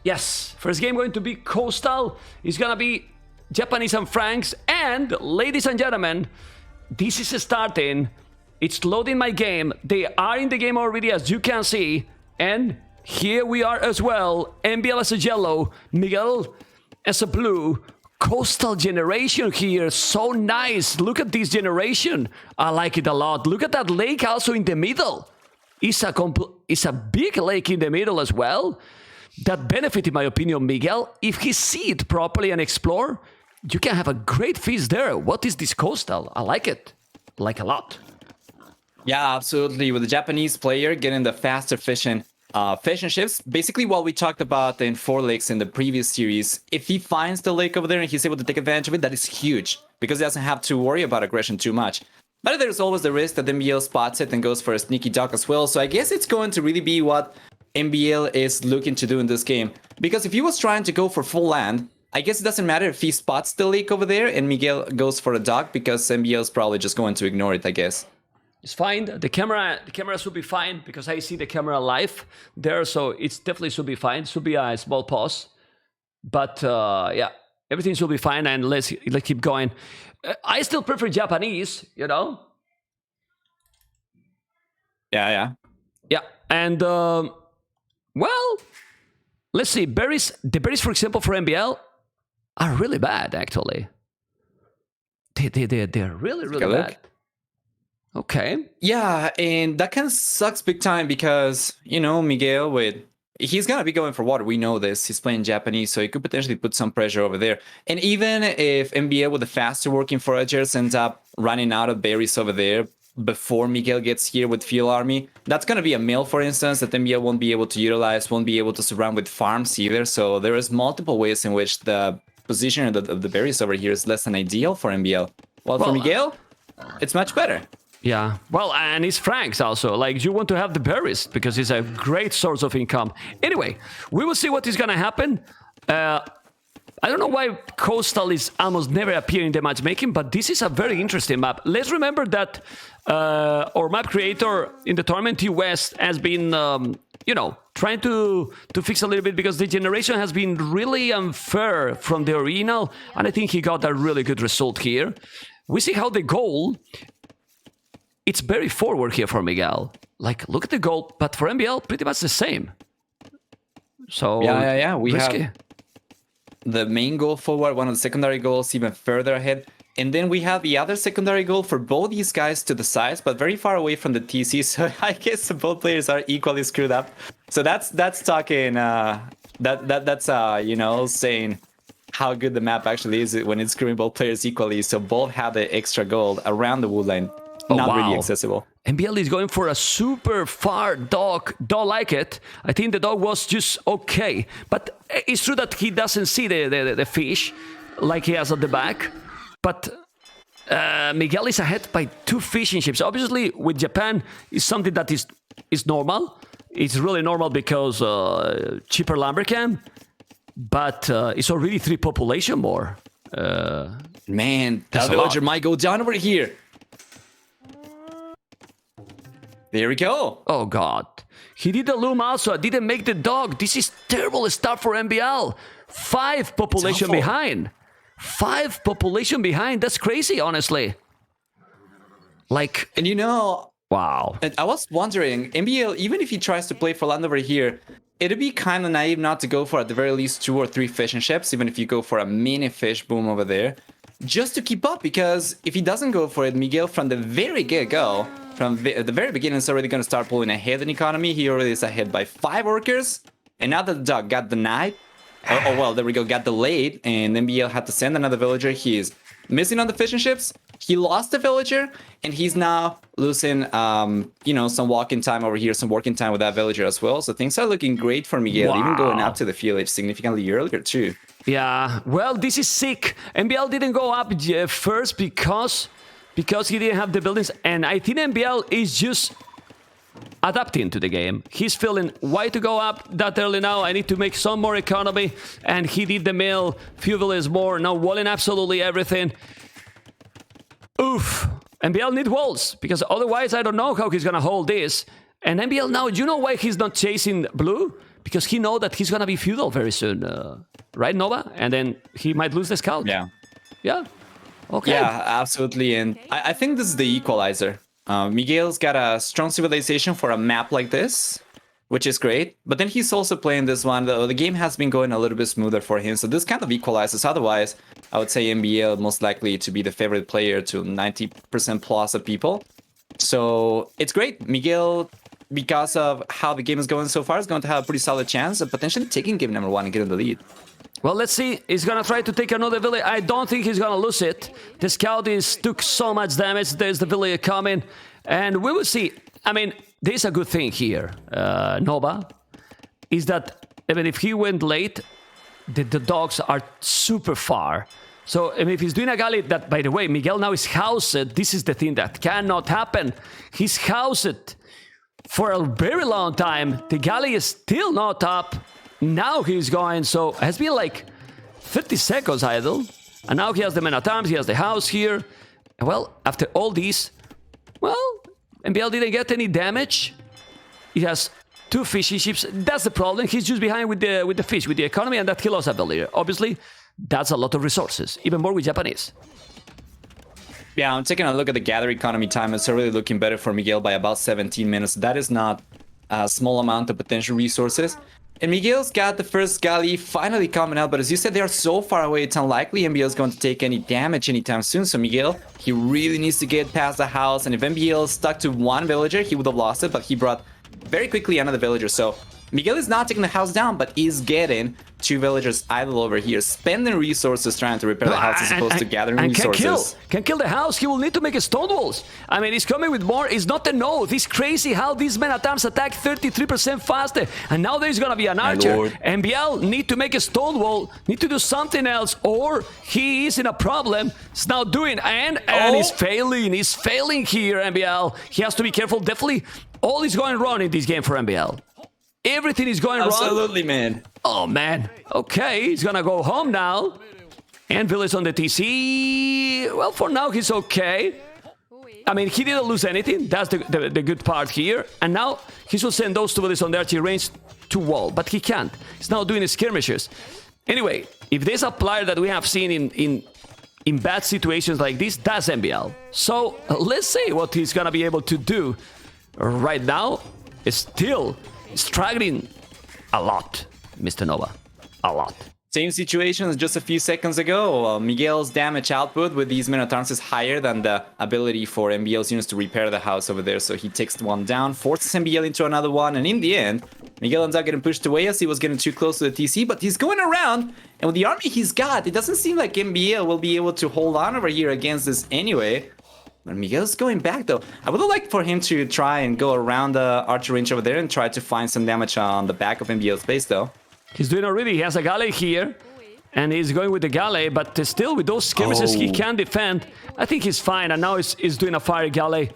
Yes, first game going to be Coastal. It's gonna be Japanese and Franks. And ladies and gentlemen, this is starting. It's loading my game. They are in the game already, as you can see. And here we are as well. MbL as a yellow, Miguel as a blue. Coastal generation here, so nice. Look at this generation. I like it a lot. Look at that lake also in the middle. It's a big lake in the middle as well. That benefit, in my opinion, Miguel, if he see it properly and explore, you can have a great feast there. What is this Coastal? I like it. I like a lot. Yeah, absolutely. With the Japanese player getting the faster fishing ships, basically what we talked about in 4 lakes in the previous series, if he finds the lake over there and he's able to take advantage of it, that is huge, because he doesn't have to worry about aggression too much. But there's always the risk that MbL spots it and goes for a sneaky dock as well, so I guess it's going to really be what MbL is looking to do in this game. Because if he was trying to go for full land, I guess it doesn't matter if he spots the lake over there and Miguel goes for a dock, because MbL is probably just going to ignore it, I guess. It's fine. The camera should be fine, because I see the camera live there, so it's definitely should be fine. Should be a small pause, but yeah, everything should be fine. And let's keep going. I still prefer Japanese, you know. Yeah. And well, let's see. Berries. The berries, for example, for MbL are really bad. Actually, they're really bad. Okay. Yeah, and that kind of sucks big time because, you know, Miguel, he's going to be going for water. We know this. He's playing Japanese, so he could potentially put some pressure over there. And even if MbL with the faster working foragers ends up running out of berries over there before Miguel gets here with Fuel Army, that's going to be a mill, for instance, that MbL won't be able to utilize, won't be able to surround with farms either. So there is multiple ways in which the position of the berries over here is less than ideal for MbL. Well, for Miguel, it's much better. Yeah, well, and it's Franks also. Like, you want to have the berries because it's a great source of income. Anyway, we will see what is gonna happen. I don't know why Coastal is almost never appearing in the matchmaking, but this is a very interesting map. Let's remember that our map creator in the Tournament West has been, you know, trying to fix a little bit, because the generation has been really unfair from the original, and I think he got a really good result here. We see how the goal... It's very forward here for Miguel. Like, look at the goal, but for MbL, pretty much the same. So yeah. We risky. have the main goal forward, one of the secondary goals even further ahead, and then we have the other secondary goal for both these guys to the sides, but very far away from the TC. So I guess both players are equally screwed up. So that's talking. That's you know, saying how good the map actually is when it's screwing both players equally. So both have the extra gold around the wood line. Not really accessible. MbL is going for a super far dog. Don't like it. I think the dog was just okay. But it's true that he doesn't see the fish like he has at the back. But Miguel is ahead by 2 fishing ships. Obviously, with Japan, it's something that is normal. It's really normal because cheaper lumber can. But it's already 3 population more. Man, that villager might go down over here. There we go. Oh, God. He did the loom also. I didn't make the dog. This is terrible stuff for MbL. 5 population behind. 5 population behind. That's crazy, honestly. Like... And you know... Wow. And I was wondering, MbL, even if he tries to play for land over here, it'd be kind of naive not to go for at the very least 2 or 3 fishing ships, even if you go for a mini fish boom over there, just to keep up, because if he doesn't go for it, Miguel from the very get-go, from the very beginning, is already going to start pulling ahead in economy. He already is ahead by 5 workers, and now that the dog got denied, oh well, there we go, got delayed, and MbL had to send another villager. He is missing on the fishing ships. He lost the villager, and he's now losing, you know, some walking time over here, some working time with that villager as well. So things are looking great for Miguel, even going up to the village significantly earlier too. Yeah, well, this is sick. MbL didn't go up first because he didn't have the buildings, and I think MbL is just adapting to the game. He's feeling, why to go up that early now? I need to make some more economy, and he did the mill, few villages more, now walling absolutely everything. Oof. MbL need walls, because otherwise I don't know how he's gonna hold this. And MbL now, you know why he's not chasing blue? because he know that he's gonna be feudal very soon, right, Nova? And then he might lose the scout. Yeah. Yeah. Okay. Yeah, absolutely. And I think this is the equalizer. Miguel's got a strong civilization for a map like this, which is great. But then he's also playing this one. The game has been going a little bit smoother for him. So this kind of equalizes. Otherwise, I would say MbL most likely to be the favorite player to 90% plus of people. So it's great. Miguel, because of how the game is going so far, is going to have a pretty solid chance of potentially taking game number 1 and getting the lead. Well, let's see. He's gonna try to take another village. I don't think he's gonna lose it. The scout took so much damage. There's the villager coming, and we will see. I mean, there's a good thing here, Nova, is that even if he went late, the dogs are super far. So I mean, if he's doing a galley, that, by the way, Miguel now is housed. This is the thing that cannot happen. He's housed for a very long time. The galley is still not up. Now he's going, so it has been like 30 seconds idle. And now he has the men at arms, he has the house here. Well, after all these, well, MbL didn't get any damage. He has 2 fishing ships. That's the problem. He's just behind with the fish, with the economy, and that he lost a villager. Obviously, that's a lot of resources, even more with Japanese. Yeah, I'm taking a look at the gather economy time. It's already looking better for Miguel by about 17 minutes. That is not a small amount of potential resources. And Miguel's got the first galley finally coming out, but as you said, they are so far away, it's unlikely MbL is going to take any damage anytime soon. So Miguel, he really needs to get past the house, and if MbL stuck to 1 villager, he would have lost it, but he brought very quickly another villager. So Miguel is not taking the house down, but is getting 2 villagers idle over here, spending resources trying to repair the house as opposed to gathering resources. Can kill the house. He will need to make a stone walls. I mean, he's coming with more. It's not a no. It's crazy how these men at arms attack 33% faster. And now there's gonna be an archer. MbL need to make a stone wall, need to do something else, or he is in a problem. It's now doing, and he's failing. He's failing here, MbL. He has to be careful. Definitely, all is going wrong in this game for MbL. Everything is going wrong. Absolutely, man. Oh, man. Okay, he's gonna go home now. Anvil is on the TC. Well, for now, he's okay. I mean, he didn't lose anything. That's the good part here. And now, he should send those 2 bullets on the archery range to wall. But he can't. He's now doing skirmishes. Anyway, if there's a player that we have seen in bad situations like this, that's MbL. So, let's see what he's gonna be able to do. Right now, it's still struggling a lot, Mr. Nova. A lot. Same situation as just a few seconds ago. Miguel's damage output with these Minotaurs is higher than the ability for MbL's units to repair the house over there. So he takes 1 down, forces MbL into another one, and in the end, Miguel ends up getting pushed away as he was getting too close to the TC, but he's going around, and with the army he's got, it doesn't seem like MbL will be able to hold on over here against this anyway. But Miguel's going back though. I would have liked for him to try and go around the archer range over there and try to find some damage on the back of MbL's base though. He's doing already. He has a galley here. And he's going with the galley, but still with those skirmishes he can defend. I think he's fine. And now he's doing a fire galley.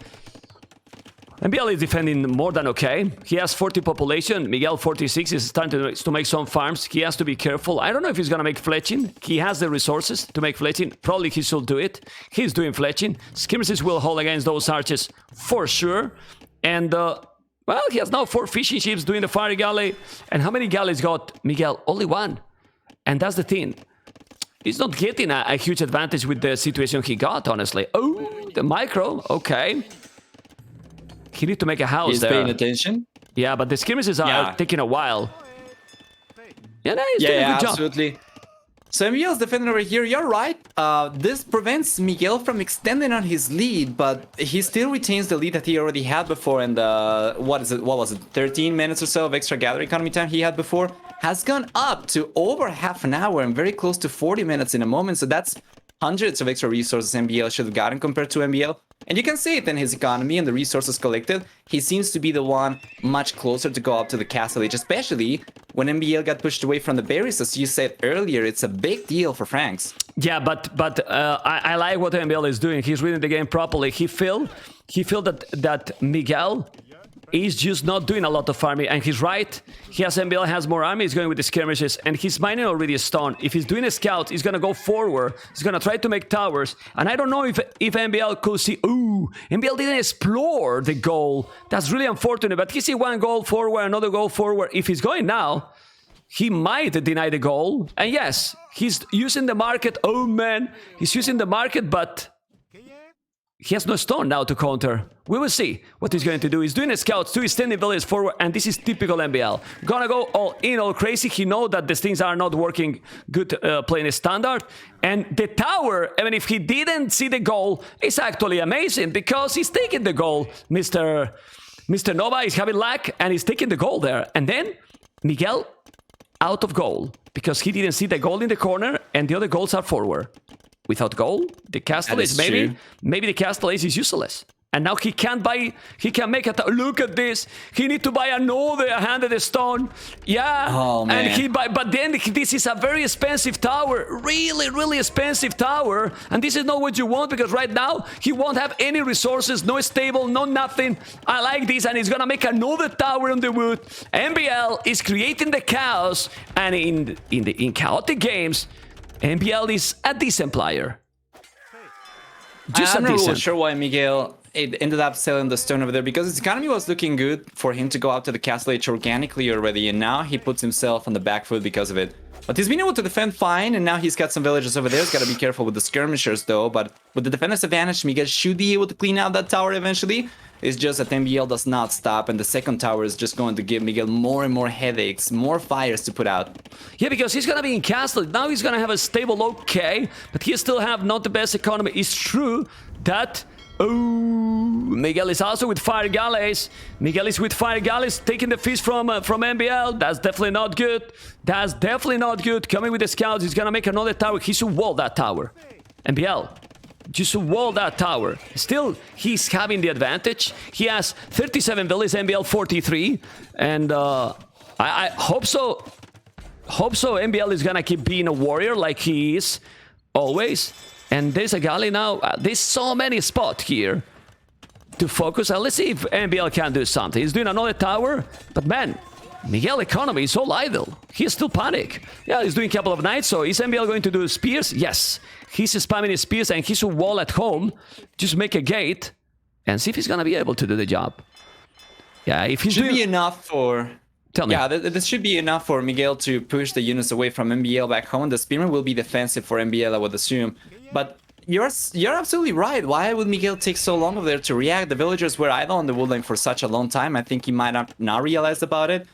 MbL is defending more than okay. He has 40 population. Miguel 46 is starting to make some farms. He has to be careful. I don't know if he's gonna make fletching. He has the resources to make fletching. Probably he should do it. He's doing fletching. Skirmishes will hold against those archers for sure. And well, he has now 4 fishing ships doing the fire galley. And how many galleys got Miguel? Only 1. And that's the thing. He's not getting a huge advantage with the situation he got, honestly. Oh, the micro. Okay. He needs to make a house He's there. paying attention. Yeah, but the skirmishes are taking a while. Yeah, no, he's doing a good job. Absolutely. So MbL's defending over here. You're right. This prevents Miguel from extending on his lead, but he still retains the lead that he already had before. And what was it? 13 minutes or so of extra gather economy time he had before has gone up to over half an hour and very close to 40 minutes in a moment. So that's hundreds of extra resources MbL should have gotten compared to MbL. And you can see it in his economy and the resources collected. He seems to be the one much closer to go up to the castle age, especially when MbL got pushed away from the berries. As you said earlier, it's a big deal for Franks. Yeah, but I like what MbL is doing. He's reading the game properly. He feel that Miguel is just not doing a lot of farming, and he's right. MbL has more army, he's going with the skirmishes, and he's mining already a stone. If he's doing a scout, he's gonna go forward, he's gonna try to make towers, and I don't know if MbL could see, ooh, Ooh, MbL didn't explore the goal. That's really unfortunate, but he see one goal forward, another goal forward. If he's going now, he might deny the goal. And yes, he's using the market. Oh man, he's using the market, but he has no stone now to counter. We will see what he's going to do. He's doing a scouts, two extending villages forward, and this is typical MbL. Gonna go all in, all crazy. He knows that these things are not working good playing a standard. And the tower, even if he didn't see the goal, is actually amazing because he's taking the goal. Mr. Nova is having luck, and he's taking the goal there. And then Miguel out of goal because he didn't see the goal in the corner, and the other goals are forward. Without goal, the castle is maybe the castle ace is useless. And now he can't make it. Look at this. He need to buy another handed stone. Yeah. Oh, man. And but then this is a very expensive tower. Really, really expensive tower. And this is not what you want because right now he won't have any resources, no stable, no nothing. I like this, and he's gonna make another tower on the wood. MbL is creating the chaos, and in chaotic games, MbL is a decent player. I'm not really sure why Miguel ended up selling the stone over there, because his economy was looking good for him to go out to the castle age organically already, and now he puts himself on the back foot because of it. But he's been able to defend fine, and now he's got some villagers over there. He's got to be careful with the skirmishers though, but with the defender's advantage, Miguel should be able to clean out that tower eventually. It's just that MbL does not stop, and the second tower is just going to give Miguel more and more headaches, more fires to put out. Yeah, because he's going to be in castle. Now he's going to have a stable okay, but he still have not the best economy. It's true that... Oh, Miguel is also with fire galleys. Miguel is with fire galleys, taking the fish from MbL. That's definitely not good. That's definitely not good. Coming with the scouts, he's going to make another tower. He should wall that tower. MbL. Just wall that tower. Still, he's having the advantage. He has 37 villages, MbL 43. And I hope so. Hope so MbL is gonna keep being a warrior like he is always. And there's a galley now. There's so many spots here to focus. Let's see if MbL can do something. He's doing another tower. But man, Miguel economy is all idle. He's still panic. Yeah, he's doing a couple of knights. So is MbL going to do spears? Yes. He's spamming his spears, and he's a wall at home. Just make a gate and see if he's gonna be able to do the job. Yeah, if he's should be enough for... Tell me. Yeah, this should be enough for Miguel to push the units away from MbL back home. The spearman will be defensive for MbL, I would assume. But you're absolutely right. Why would Miguel take so long over there to react? The villagers were idle on the woodline for such a long time. I think he might not realize about it.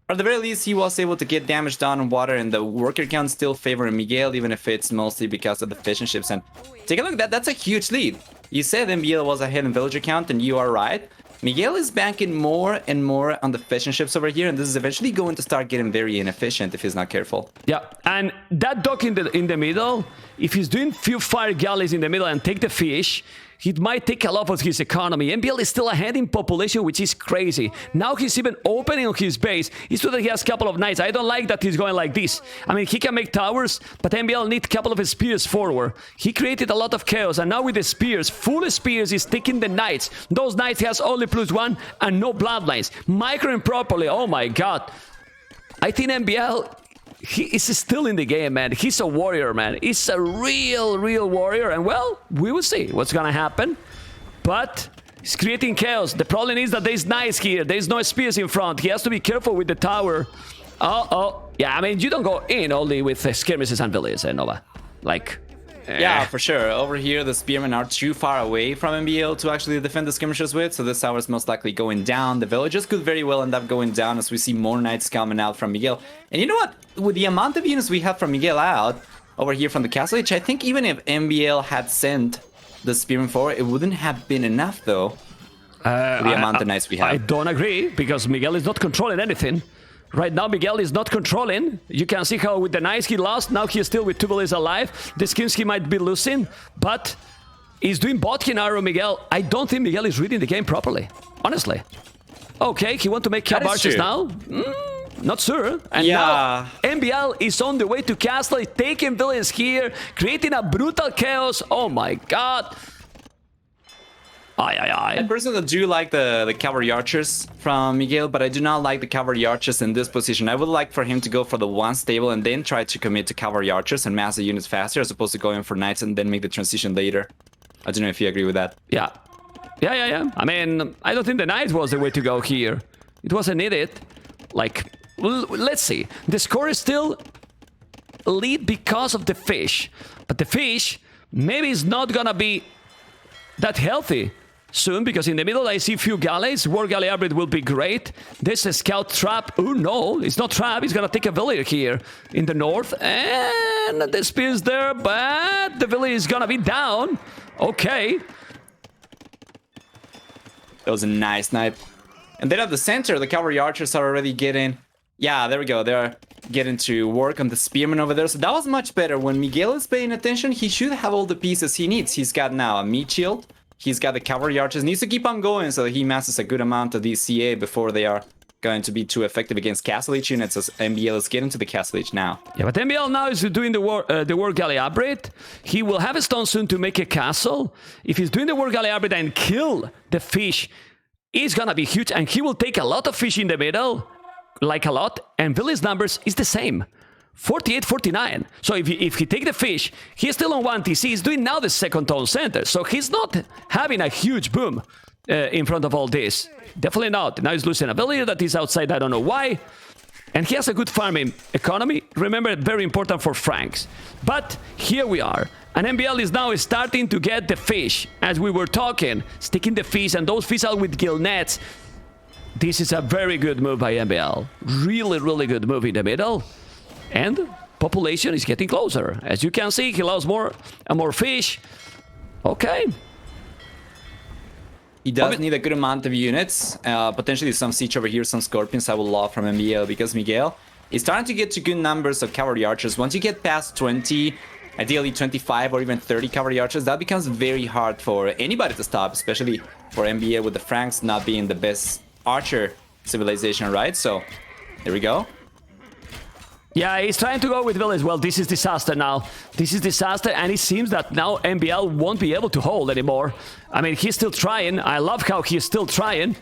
Or at the very least, he was able to get damage done on water, and the worker count still favoring Miguel, even if it's mostly because of the fishing ships. And take a look, that's a huge lead. You said MbL was ahead in villager count, and you are right. Miguel is banking more and more on the fishing ships over here, and this is eventually going to start getting very inefficient if he's not careful. Yeah, and that dock in the middle, if he's doing few fire galleys in the middle and take the fish, it might take a lot of his economy. MbL is still ahead in population, which is crazy. Now he's even opening on his base. It's true that he has a couple of knights. I don't like that he's going like this. I mean, he can make towers, but MbL needs a couple of spears forward. He created a lot of chaos, and now with the spears, full spears, he's taking the knights. Those knights has only +1 and no bloodlines. Microing properly, oh my god. I think MbL... he is still in the game, man. He's a warrior, man. He's a real warrior. And, well, we will see what's gonna happen. But he's creating chaos. The problem is that there's knights here. There's no spears in front. He has to be careful with the tower. Yeah, I mean, you don't go in only with skirmishes and villages, Nova. Like... Yeah, for sure. Over here, the spearmen are too far away from MbL to actually defend the skirmishers with, so this tower is most likely going down. The villagers could very well end up going down as we see more knights coming out from Miguel. And you know what? With the amount of units we have from Miguel out over here from the castle age, I think even if MbL had sent the spearmen forward, it wouldn't have been enough, though. The amount of knights we have. I don't agree, because Miguel is not controlling anything. Right now, Miguel is not controlling. You can see how with the knights he lost. Now he's still with 2 villages alive. The skins he might be losing, but he's doing botkin arrow, Miguel. I don't think Miguel is reading the game properly, honestly. Okay, he want to make cap archers now? Not sure. And now MbL is on the way to castle, taking villages here, creating a brutal chaos. Oh my god. I personally do like the cavalry archers from Miguel, but I do not like the cavalry archers in this position. I would like for him to go for the one stable and then try to commit to cavalry archers and mass the units faster, as opposed to going for knights and then make the transition later. I don't know if you agree with that. Yeah. Yeah. I mean, I don't think the knight was the way to go here. It wasn't needed. Like, let's see. The score is still lead because of the fish. But the fish maybe is not gonna be that healthy soon, because in the middle I see a few galleys. War galley hybrid will be great. There's a scout trap. Oh no, it's not trap. He's gonna take a village here in the north. And the spear's there, but the village is gonna be down. Okay. That was a nice snipe. And then at the center, the cavalry archers are already getting... Yeah, there we go. They're getting to work on the spearmen over there. So that was much better. When Miguel is paying attention, he should have all the pieces he needs. He's got now a meat shield. He's got the cavalry archers. Needs to keep on going so that he masses a good amount of these CA before they are going to be too effective against Castle Age units, as MbL is getting to the Castle Age now. Yeah, but MbL now is doing the war galley hybrid. He will have a stone soon to make a castle. If he's doing the war galley hybrid and kill the fish, it's gonna be huge, and he will take a lot of fish in the middle, like a lot, and Billy's numbers is the same. 48, 49. So if he take the fish, he's still on 1 TC. He's doing now the second town center. So he's not having a huge boom in front of all this. Definitely not. Now he's losing a villager that is outside. I don't know why. And he has a good farming economy. Remember, very important for Franks. But here we are. And MbL is now starting to get the fish. As we were talking, sticking the fish, and those fish out with gill nets. This is a very good move by MbL. Really, really good move in the middle. And population is getting closer. As you can see, he loves more and more fish. Okay. He does need a good amount of units. Potentially some siege over here, some scorpions I will love from MbL, because Miguel is starting to get to good numbers of cavalry archers. Once you get past 20, ideally 25 or even 30 cavalry archers, that becomes very hard for anybody to stop, especially for MbL with the Franks not being the best archer civilization, right? So, here we go. Yeah, he's trying to go with village. Well, this is disaster now. This is disaster, and it seems that now MbL won't be able to hold anymore. I mean, he's still trying. I love how he's still trying.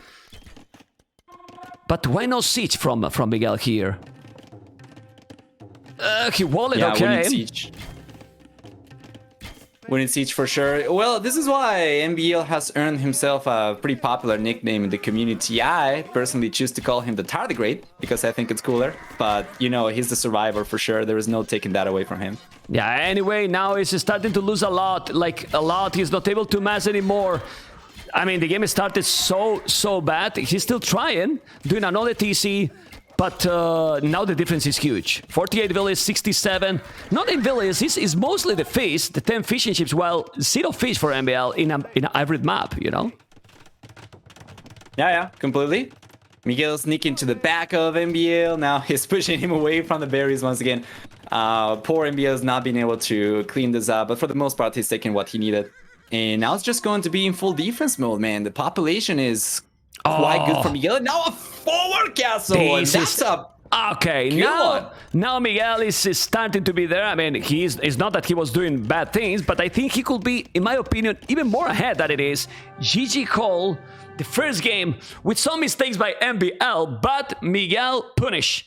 But why no siege from Miguel here? He walled it, okay. We need siege. We need siege for sure. Well, this is why MbL has earned himself a pretty popular nickname in the community. I personally choose to call him the Tardigrade because I think it's cooler. But, you know, he's the survivor for sure. There is no taking that away from him. Yeah, anyway, now he's starting to lose a lot. Like, a lot. He's not able to mass anymore. I mean, the game started so bad. He's still trying, doing another TC. But now the difference is huge. 48 villages, 67. Not in villages, it's mostly the fish, the 10 fishing ships, while 0 fish for MbL in an hybrid map, you know? Yeah, completely. Miguel sneaking to the back of MbL. Now he's pushing him away from the berries once again. Poor MbL is not being able to clean this up, but for the most part, he's taking what he needed. And now it's just going to be in full defense mode, man. The population is quite good for Miguel. Now a forward castle. And that's up. Okay, now Miguel is starting to be there. I mean, it's not that he was doing bad things, but I think he could be, in my opinion, even more ahead than it is. GG Cole, the first game with some mistakes by MbL, but Miguel punish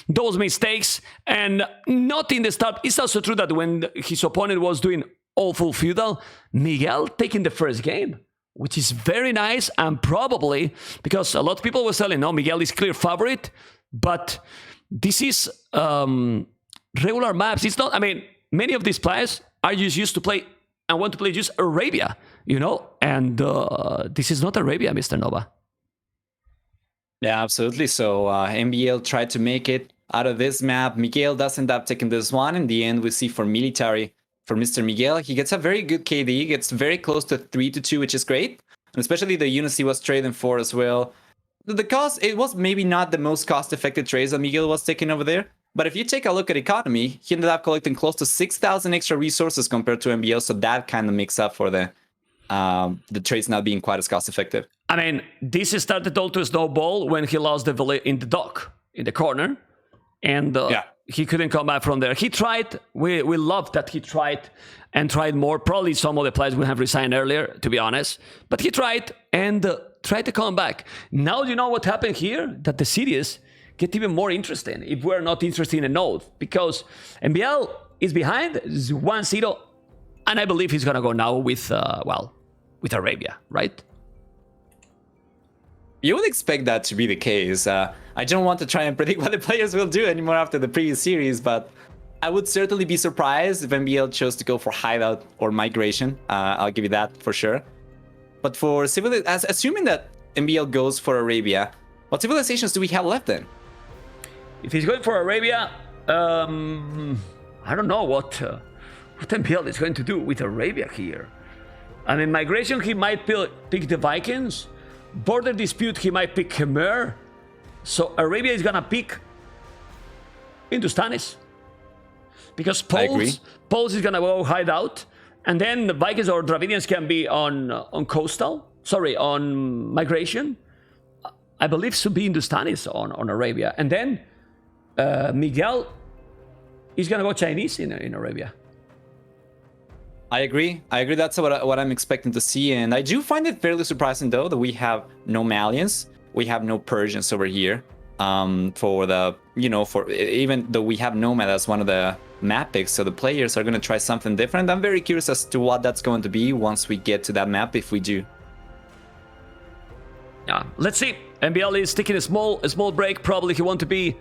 those mistakes, and not in the start. It's also true that when his opponent was doing awful feudal, Miguel taking the first game, which is very nice, and probably because a lot of people were saying, no, Miguel is clear favorite, but this is regular maps. It's not, I mean, many of these players are just used to play and want to play just Arabia, you know, and this is not Arabia, Mr. Nova. Yeah, absolutely. So MbL tried to make it out of this map. Miguel does end up taking this one. In the end, we see for military, for Mr. Miguel, he gets a very good KD, gets very close to 3-2, which is great. And especially the units he was trading for as well. The cost, it was maybe not the most cost-effective trades that Miguel was taking over there. But if you take a look at economy, he ended up collecting close to 6,000 extra resources compared to MbL. So that kind of makes up for the trades not being quite as cost-effective. I mean, this started all to snowball when he lost the village in the dock, in the corner. And he couldn't come back from there. He tried. We loved that he tried and tried more. Probably some of the players would have resigned earlier, to be honest. But he tried and tried to come back. Now you know what happened here? That the series get even more interesting if we're not interested in a node. Because MbL is behind, 1-0. And I believe he's going to go now with, with Arabia, right? You would expect that to be the case. I don't want to try and predict what the players will do anymore after the previous series, but I would certainly be surprised if MbL chose to go for hideout or migration. I'll give you that for sure. But for assuming that MbL goes for Arabia, what civilizations do we have left then? If he's going for Arabia, I don't know what MbL is going to do with Arabia here. I mean, migration, he might pick the Vikings. Border dispute, he might pick Khmer. So Arabia is gonna pick Hindustanis. Because Poles is gonna go hideout. And then the Vikings or Dravidians can be on coastal. Sorry, on migration. I believe should be Hindustanis on Arabia. And then Miguel is gonna go Chinese in Arabia. I agree. That's what I'm expecting to see, and I do find it fairly surprising though that we have no Malians, we have no Persians over here. For the for even though we have Nomad as one of the map picks, so the players are going to try something different. I'm very curious as to what that's going to be once we get to that map, if we do. Yeah, let's see. MbL is taking a small break. Probably he want to be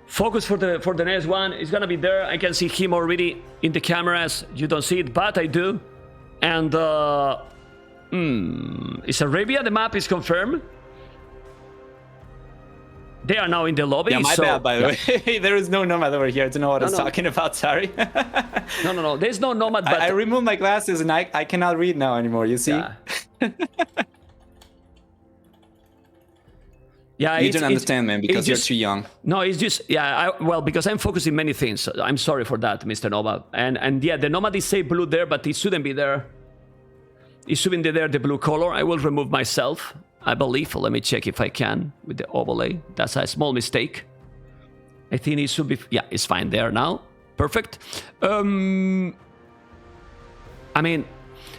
focused for the next one. He's gonna be there. I can see him already in the cameras. You don't see it, but I do. And is Arabia? The map is confirmed. They are now in the lobby. Yeah, my bad, by the way. There is no Nomad over here. I don't know what I was talking about. Sorry. No. There's no Nomad. But I removed my glasses and I cannot read now anymore. You see? Yeah. Yeah, you don't understand, man, because you're too young. No, it's just, well, because I'm focusing many things. I'm sorry for that, Mr. Nomad. And yeah, the Nomad is say blue there, but it shouldn't be there. It shouldn't be there, the blue color. I will remove myself, I believe. Let me check if I can with the overlay. That's a small mistake. I think it should be, yeah, it's fine there now. Perfect. I mean,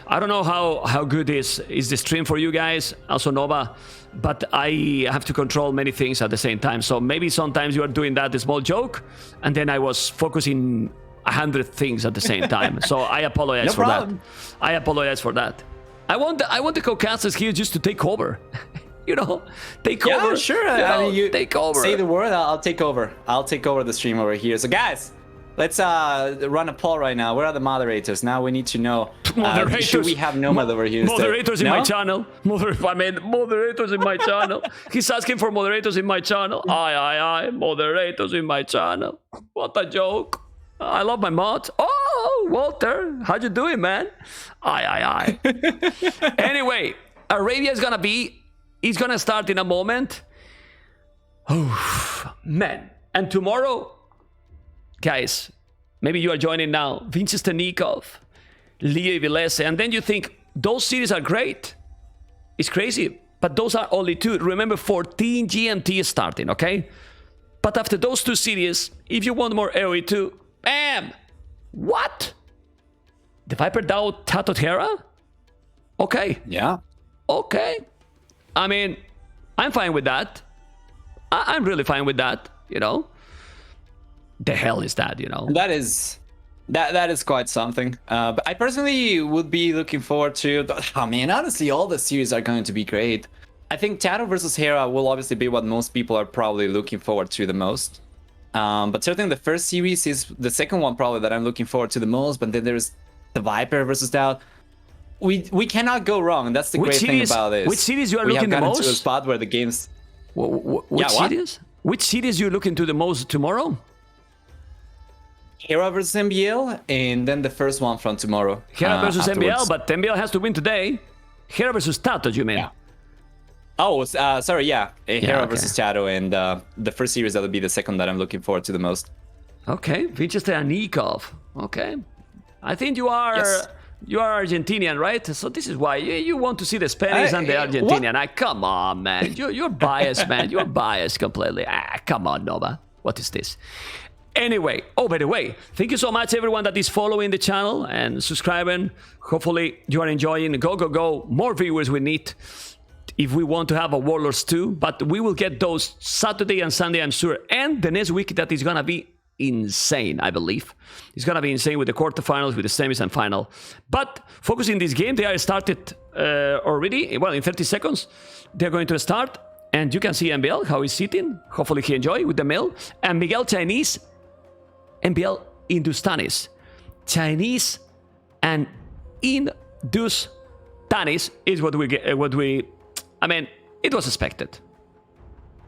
I don't know how good is the stream for you guys, also Nova, but I have to control many things at the same time. So maybe sometimes you are doing that small joke, and then I was focusing 100 things at the same time. So I apologize for that. I apologize for that. I want the Caucasus here just to take over. Take over. Yeah, sure. I mean, you take over. Say the word, I'll take over. I'll take over the stream over here. So guys, let's run a poll right now. Where are the moderators? Now we need to know. Should we have Nomad over here instead? Moderators in my channel. Moderators in my channel. He's asking for moderators in my channel. Aye. Moderators in my channel. What a joke. I love my mods. Oh, Walter. How you doing, man? Aye. Anyway, Arabia is gonna start in a moment. Oh, man. And tomorrow, guys, maybe you are joining now. Vincenzo Nikov, Leo Vilese, and then you think those cities are great. It's crazy, but those are only two. Remember, 14 GMT is starting, okay? But after those two cities, if you want more AoE2, bam! What? The Viper DAO Tato Terra? Okay. Yeah. Okay. I mean, I'm fine with that. I'm really fine with that, The hell is that, That is quite something. But I personally would be looking forward to. Oh man, honestly, all the series are going to be great. I think Tato versus Hera will obviously be what most people are probably looking forward to the most. But certainly the first series is the second one probably that I'm looking forward to the most. But then there's the Viper versus DAO. We cannot go wrong. That's the great thing about this. Which series you are looking the most? We have gotten to a spot where the game's. Which series? Which series you looking to the most tomorrow? Hera versus MbL, and then the first one from tomorrow. Hera versus MbL, but MbL has to win today. Hera versus Tato, you mean? Yeah. Oh, sorry, yeah. Hera versus Tato, and the first series, that would be the second that I'm looking forward to the most. Okay, Vincenzo Nikov. Okay. I think you are Argentinian, right? So this is why you want to see the Spanish and the Argentinian. Come on, man. You're biased, man. You're biased completely. Come on, Nova. What is this? Anyway, by the way, thank you so much, everyone that is following the channel and subscribing. Hopefully, you are enjoying. Go. More viewers we need if we want to have a Warlords 2. But we will get those Saturday and Sunday, I'm sure. And the next week that is going to be insane, I believe. It's going to be insane with the quarterfinals, with the semis and final. But focusing this game, they are started already. Well, in 30 seconds, they're going to start. And you can see MbL, how he's sitting. Hopefully he enjoy with the meal. And Miguel Chinese, MbL Hindustanis. Chinese and Hindustanis is what we get. I mean, it was expected.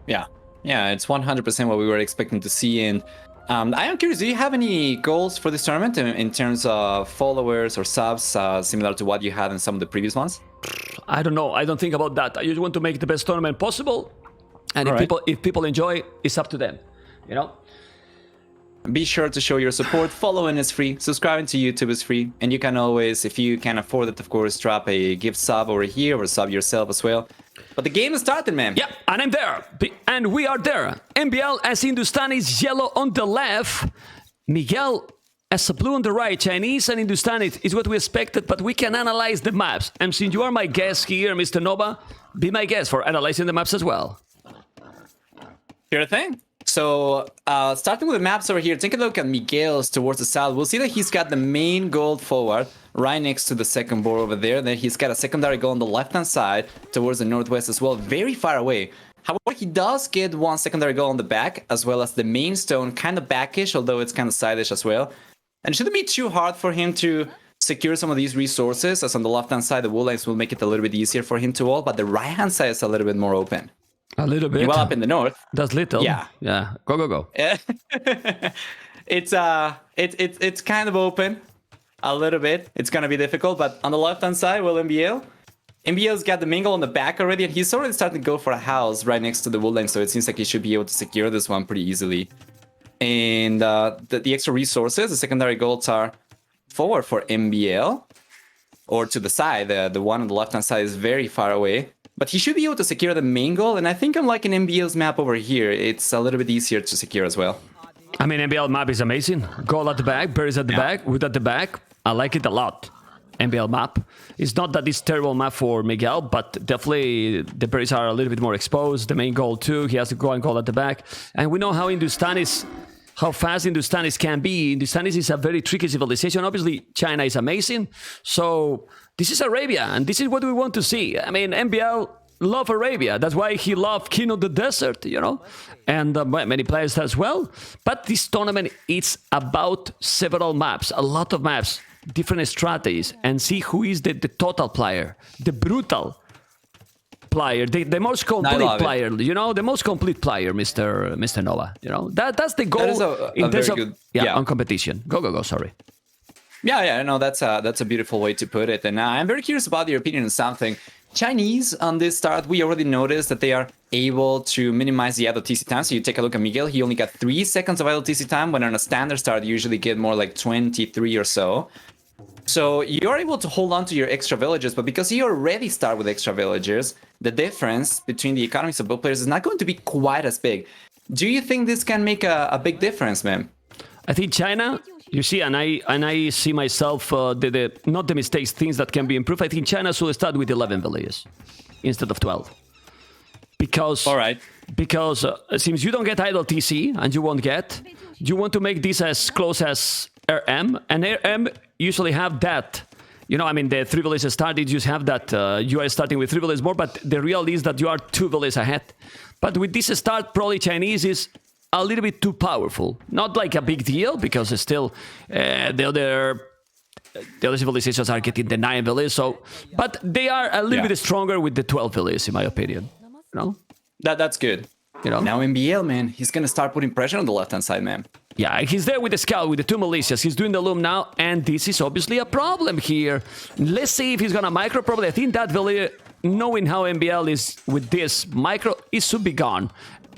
Yeah, it's 100% what we were expecting to see. And I am curious, do you have any goals for this tournament in terms of followers or subs, similar to what you had in some of the previous ones? I don't know. I don't think about that. I just want to make the best tournament possible. And if people enjoy, it's up to them. You know? Be sure to show your support. Following is free. Subscribing to YouTube is free. And you can always, if you can afford it, of course, drop a gift sub over here or sub yourself as well. But the game is started, man. Yeah, and I'm there. And we are there. MbL as Hindustanis, yellow on the left. Miguel as a blue on the right. Chinese and Hindustanis is what we expected, but we can analyze the maps. And since you are my guest here, Mr. Nova, be my guest for analyzing the maps as well. Sure thing. So, starting with the maps over here, take a look at Miguel's towards the south. We'll see that he's got the main gold forward right next to the second board over there. Then he's got a secondary goal on the left-hand side towards the northwest as well, very far away. However, he does get one secondary goal on the back, as well as the main stone, kind of backish, although it's kind of sideish as well. And it shouldn't be too hard for him to secure some of these resources, as on the left-hand side, the wool lines will make it a little bit easier for him to ult, but the right-hand side is a little bit more open. A little bit. Well, up in the north. That's little. Yeah. Yeah. Go. It's kind of open a little bit. It's gonna be difficult, but on the left-hand side, well, MbL's got the mingle on the back already, and he's already starting to go for a house right next to the wood line, so it seems like he should be able to secure this one pretty easily. And the extra resources, the secondary golds are forward for MbL, or to the side. The one on the left-hand side is very far away. But he should be able to secure the main goal, and I think I'm liking MbL's map over here. It's a little bit easier to secure as well. I mean, MbL map is amazing. Goal at the back, berries at the back, wood at the back. I like it a lot. MbL map. It's not that it's terrible map for Miguel, but definitely the berries are a little bit more exposed. The main goal too, he has to go and goal at the back. And we know how fast Hindustanis can be. Hindustanis is a very tricky civilization. Obviously, China is amazing. So this is Arabia, and this is what we want to see. I mean, MbL love Arabia. That's why he loved King of the Desert, you know, and many players as well. But this tournament, it's about several maps, a lot of maps, different strategies, and see who is the total player, the brutal player, the most complete player, you know, the most complete player, Mr. Nova. You know, that's the goal in terms of on competition. Go. Sorry. Yeah, no, that's a beautiful way to put it. And I'm very curious about your opinion on something. Chinese on this start, we already noticed that they are able to minimize the idle TC time. So you take a look at Miguel, he only got 3 seconds of idle TC time, when on a standard start, you usually get more like 23 or so. So you're able to hold on to your extra villagers, but because you already start with extra villagers, the difference between the economies of both players is not going to be quite as big. Do you think this can make a big difference, man? I think China, you see, and I see myself, not the mistakes, things that can be improved. I think China should start with 11 villages instead of 12. Because, because since you don't get idle TC, and you won't get, you want to make this as close as RM, and RM usually have that. You know, I mean, the 3 villages started, you have that, you are starting with 3 villages more, but the real is that you are 2 villages ahead. But with this start, probably Chinese is a little bit too powerful. Not like a big deal, because it's still the other civilizations are getting the 9 villages, so, but they are a little bit stronger with the 12 villages, in my opinion. You know? That's good. You know? Now MbL, man, he's gonna start putting pressure on the left-hand side, man. Yeah, he's there with the scout, with the 2 militias. He's doing the loom now, and this is obviously a problem here. Let's see if he's gonna micro. Probably, I think that village, knowing how MbL is with this micro, it should be gone.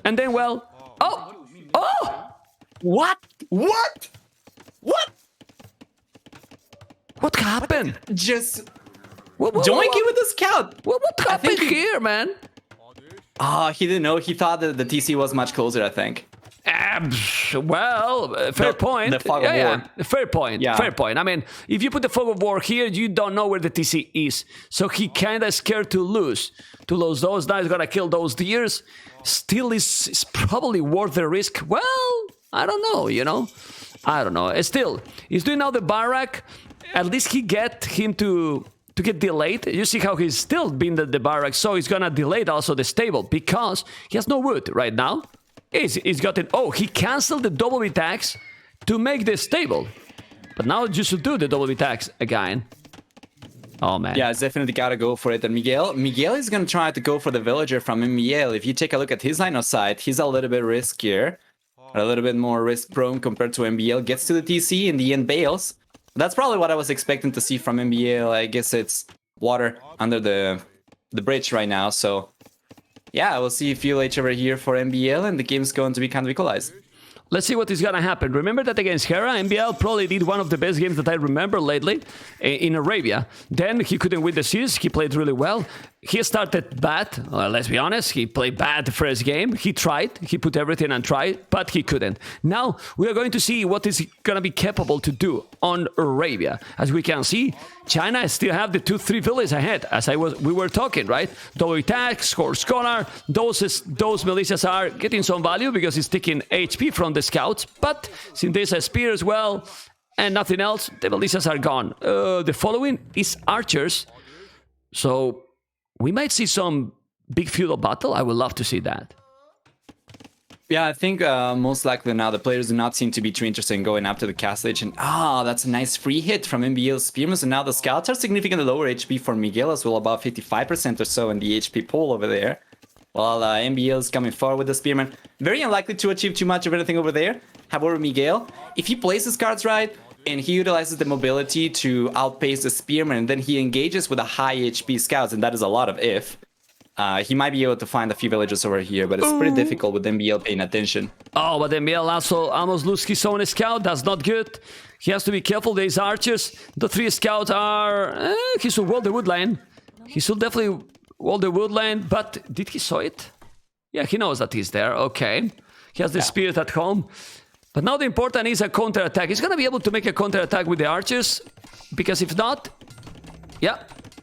And then, well, oh! What happened? Just doinky with the scout. What happened here, man? He didn't know. He thought that the TC was much closer, I think. Well, fair point. The fog of war. Fair point. Yeah. Fair point. I mean, if you put the fog of war here, you don't know where the TC is. So he kind of scared to lose. To lose those guys, gonna kill those deers. Still is probably worth the risk. Well, I don't know, you know? I don't know. Still, he's doing now the barrack. At least he get him to get delayed. You see how he's still been the barrack, so he's gonna delay also the stable because he has no wood right now. He's got it. Oh, he canceled the double B tax to make the stable. But now you should do the double B tax again. Oh, man. Yeah, it's definitely gotta go for it. And Miguel is gonna try to go for the villager from MbL. If you take a look at his line of sight, he's a little bit riskier. A little bit more risk prone compared to MbL. Gets to the TC, in the end bails. That's probably what I was expecting to see from MbL. I guess it's water under the bridge right now. So yeah, we'll see Fuel H over here for MbL, and the game's going to be kind of equalized. Let's see what is gonna happen. Remember that against Hera, MbL probably did one of the best games that I remember lately in Arabia. Then he couldn't win the series. He played really well. He started bad. Let's be honest. He played bad the first game. He tried. He put everything and tried, but he couldn't. Now we are going to see what is gonna be capable to do on Arabia. As we can see, China still have the 2-3 villages ahead. As we were talking, right? Double attack, score scholar. Those militias are getting some value because it's taking HP from the scouts. But since there's a spear as well and nothing else, the militias are gone. The following is archers. So we might see some big feudal battle. I would love to see that. Yeah, I think most likely now the players do not seem to be too interested in going after the castle age. And that's a nice free hit from MbL's spearmen. So now the scouts are significantly lower HP for Miguel as well, about 55% or so in the HP pool over there. While MbL is coming forward with the spearmen. Very unlikely to achieve too much of anything over there. However, Miguel, if he plays his cards right, and he utilizes the mobility to outpace the spearman, and then he engages with a high HP scouts, and that is a lot of if. He might be able to find a few villages over here, but it's pretty difficult with MbL paying attention. Oh, but MbL also almost loses his own scout. That's not good. He has to be careful. There's archers. The 3 scouts are... he should wall the woodland. He should definitely wall the woodland, but did he saw it? Yeah, he knows that he's there. Okay. He has the spirit at home. But now the important is a counter-attack. He's going to be able to make a counter-attack with the archers, because if not, yeah,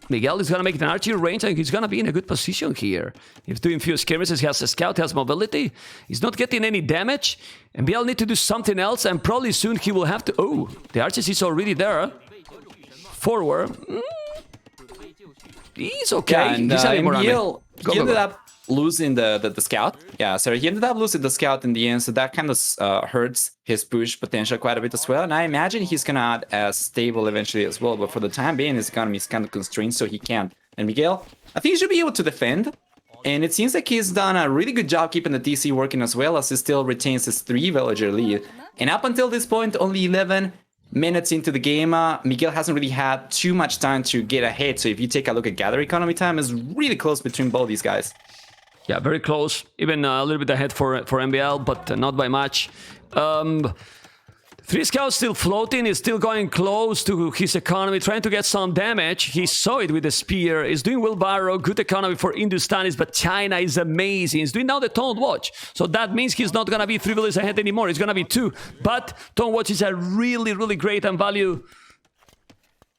Miguel is going to make an archer range, and he's going to be in a good position here. He's doing few skirmishes, he has a scout, he has mobility. He's not getting any damage, and MbL need to do something else, and probably soon he will have to... Oh, the archers is already there. Forward. He's okay. Yeah, and he's having more MbL, he ended up losing the scout. Yeah, so he ended up losing the scout in the end, so that kind of hurts his push potential quite a bit as well. And I imagine he's gonna add a stable eventually as well, but for the time being his economy is kind of constrained, so he can't. And Miguel, I think he should be able to defend, and it seems like he's done a really good job keeping the TC working as well, as he still retains his 3 villager lead. And up until this point, only 11 minutes into the game, Miguel hasn't really had too much time to get ahead, so if you take a look at gather economy time, it's really close between both these guys. Yeah, very close. Even a little bit ahead for MbL, but not by much. 3 scouts still floating. He's still going close to his economy, trying to get some damage. He saw it with the spear. He's doing wheelbarrow. Good economy for Hindustanis, but China is amazing. He's doing now the Tone Watch. So that means he's not going to be 3 villages ahead anymore. It's going to be 2. But Tone Watch is a really, really great and value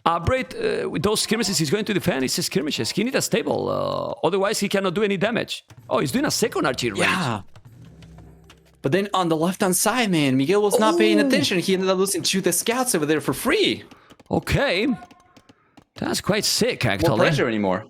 upgrade. With those skirmishes, he's going to defend his skirmishes. He needs a stable. Otherwise, he cannot do any damage. Oh, he's doing a second archer range. Yeah. But then on the left-hand side, man, Miguel was not paying attention. He ended up losing to the scouts over there for free. Okay. That's quite sick, actually. No pressure anymore.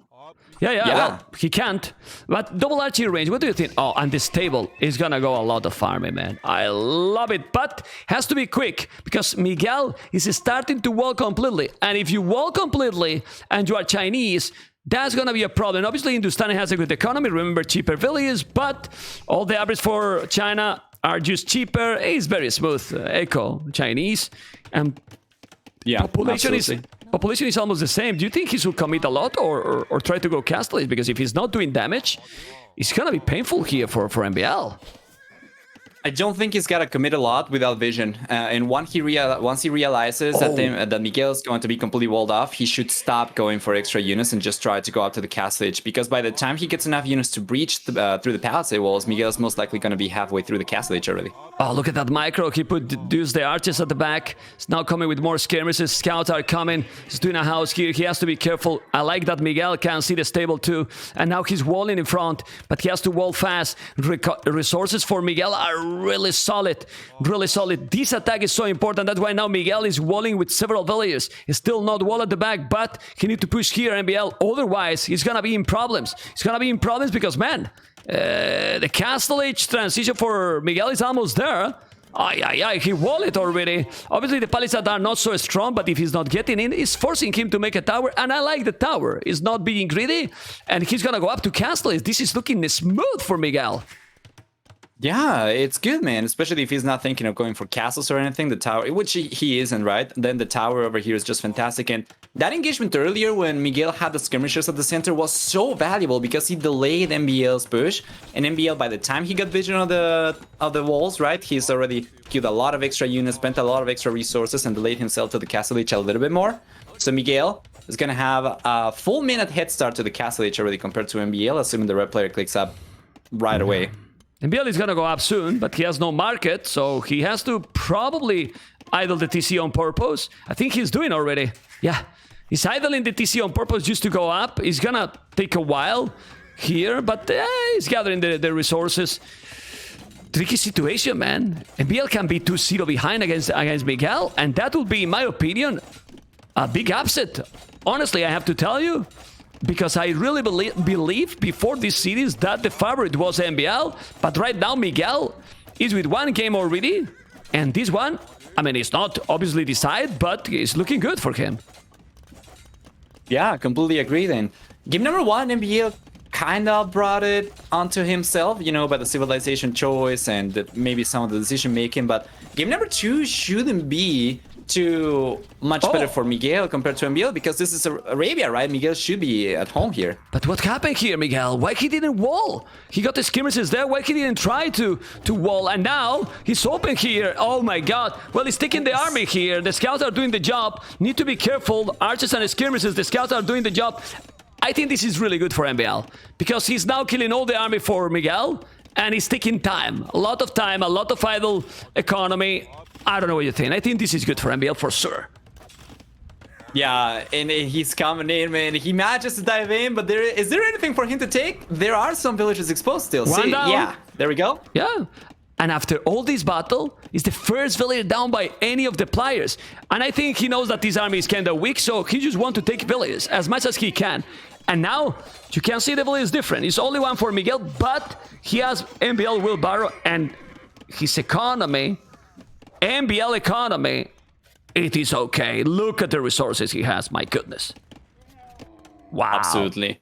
Yeah. Well, he can't. But double archery range, what do you think? Oh, and this table is gonna go a lot of farming, man. I love it, but has to be quick, because Miguel is starting to wall completely. And if you wall completely and you are Chinese, that's gonna be a problem. Obviously, Hindustani has a good economy. Remember, cheaper villages, but all the average for China are just cheaper. It's very smooth. Echo Chinese, and population is almost the same. Do you think he should commit a lot or try to go castle? Because if he's not doing damage, it's gonna be painful here for MbL. I don't think he's got to commit a lot without vision. And once he realizes that Miguel is going to be completely walled off, he should stop going for extra units and just try to go up to the castle edge. Because by the time he gets enough units to breach through the palisade walls, Miguel is most likely going to be halfway through the castle edge already. Oh, look at that micro. He produced the archers at the back. He's now coming with more skirmishes. Scouts are coming. He's doing a house here. He has to be careful. I like that Miguel can see the stable too. And now he's walling in front, but he has to wall fast. Resources for Miguel are really solid, really solid. This attack is so important. That's why now Miguel is walling with several villagers. He's still not wall at the back, but he need to push here, MbL. Otherwise, he's gonna be in problems. He's gonna be in problems because, man, the Castle Age transition for Miguel is almost there. He wall it already. Obviously, the Palisades are not so strong, but if he's not getting in, it's forcing him to make a tower. And I like the tower. He's not being greedy, and he's gonna go up to Castle Age. This is looking smooth for Miguel. Yeah, it's good, man. Especially if he's not thinking of going for castles or anything. The tower, which he isn't, right? Then the tower over here is just fantastic. And that engagement earlier when Miguel had the skirmishers at the center was so valuable because he delayed MbL's push. And MbL, by the time he got vision of the walls, right, he's already killed a lot of extra units, spent a lot of extra resources, and delayed himself to the Castle Age a little bit more. So Miguel is gonna have a full minute head start to the Castle Age already compared to MbL, assuming the red player clicks up right away. MbL is gonna go up soon, but he has no market, so he has to probably idle the TC on purpose. I think he's doing already. Yeah, he's idling the TC on purpose just to go up. It's gonna take a while here, but he's gathering the resources. Tricky situation, man. MbL can be 2-0 behind against Miguel, and that will be, in my opinion, a big upset. Honestly, I have to tell you, because I really believe before this series that the favorite was MbL, but right now Miguel is with one game already, and this one, I mean, it's not obviously decided, but it's looking good for him. Yeah, completely agree then. Game number 1, MbL kind of brought it onto himself, you know, by the civilization choice and maybe some of the decision making, but game number 2 shouldn't be too much better for Miguel compared to MbL because this is Arabia, right? Miguel should be at home here. But what happened here, Miguel? Why he didn't wall? He got the skirmishes there. Why he didn't try to wall? And now he's open here. Oh my god. Well, he's taking the army here. The scouts are doing the job. Need to be careful. Archers and skirmishes. The scouts are doing the job. I think this is really good for MbL because he's now killing all the army for Miguel and he's taking time. A lot of time, a lot of idle economy. I don't know what you think. I think this is good for MbL for sure. Yeah, and he's coming in, man. He manages to dive in, but is there anything for him to take? There are some villages exposed still. One down. Yeah, there we go. Yeah. And after all this battle, it's the first village down by any of the players. And I think he knows that this army is kind of weak, so he just wants to take villages as much as he can. And now, you can see the village is different. It's only one for Miguel, but he has MbL wheelbarrow and his economy, MbL economy, it is okay. Look at the resources he has, my goodness. Wow. Absolutely.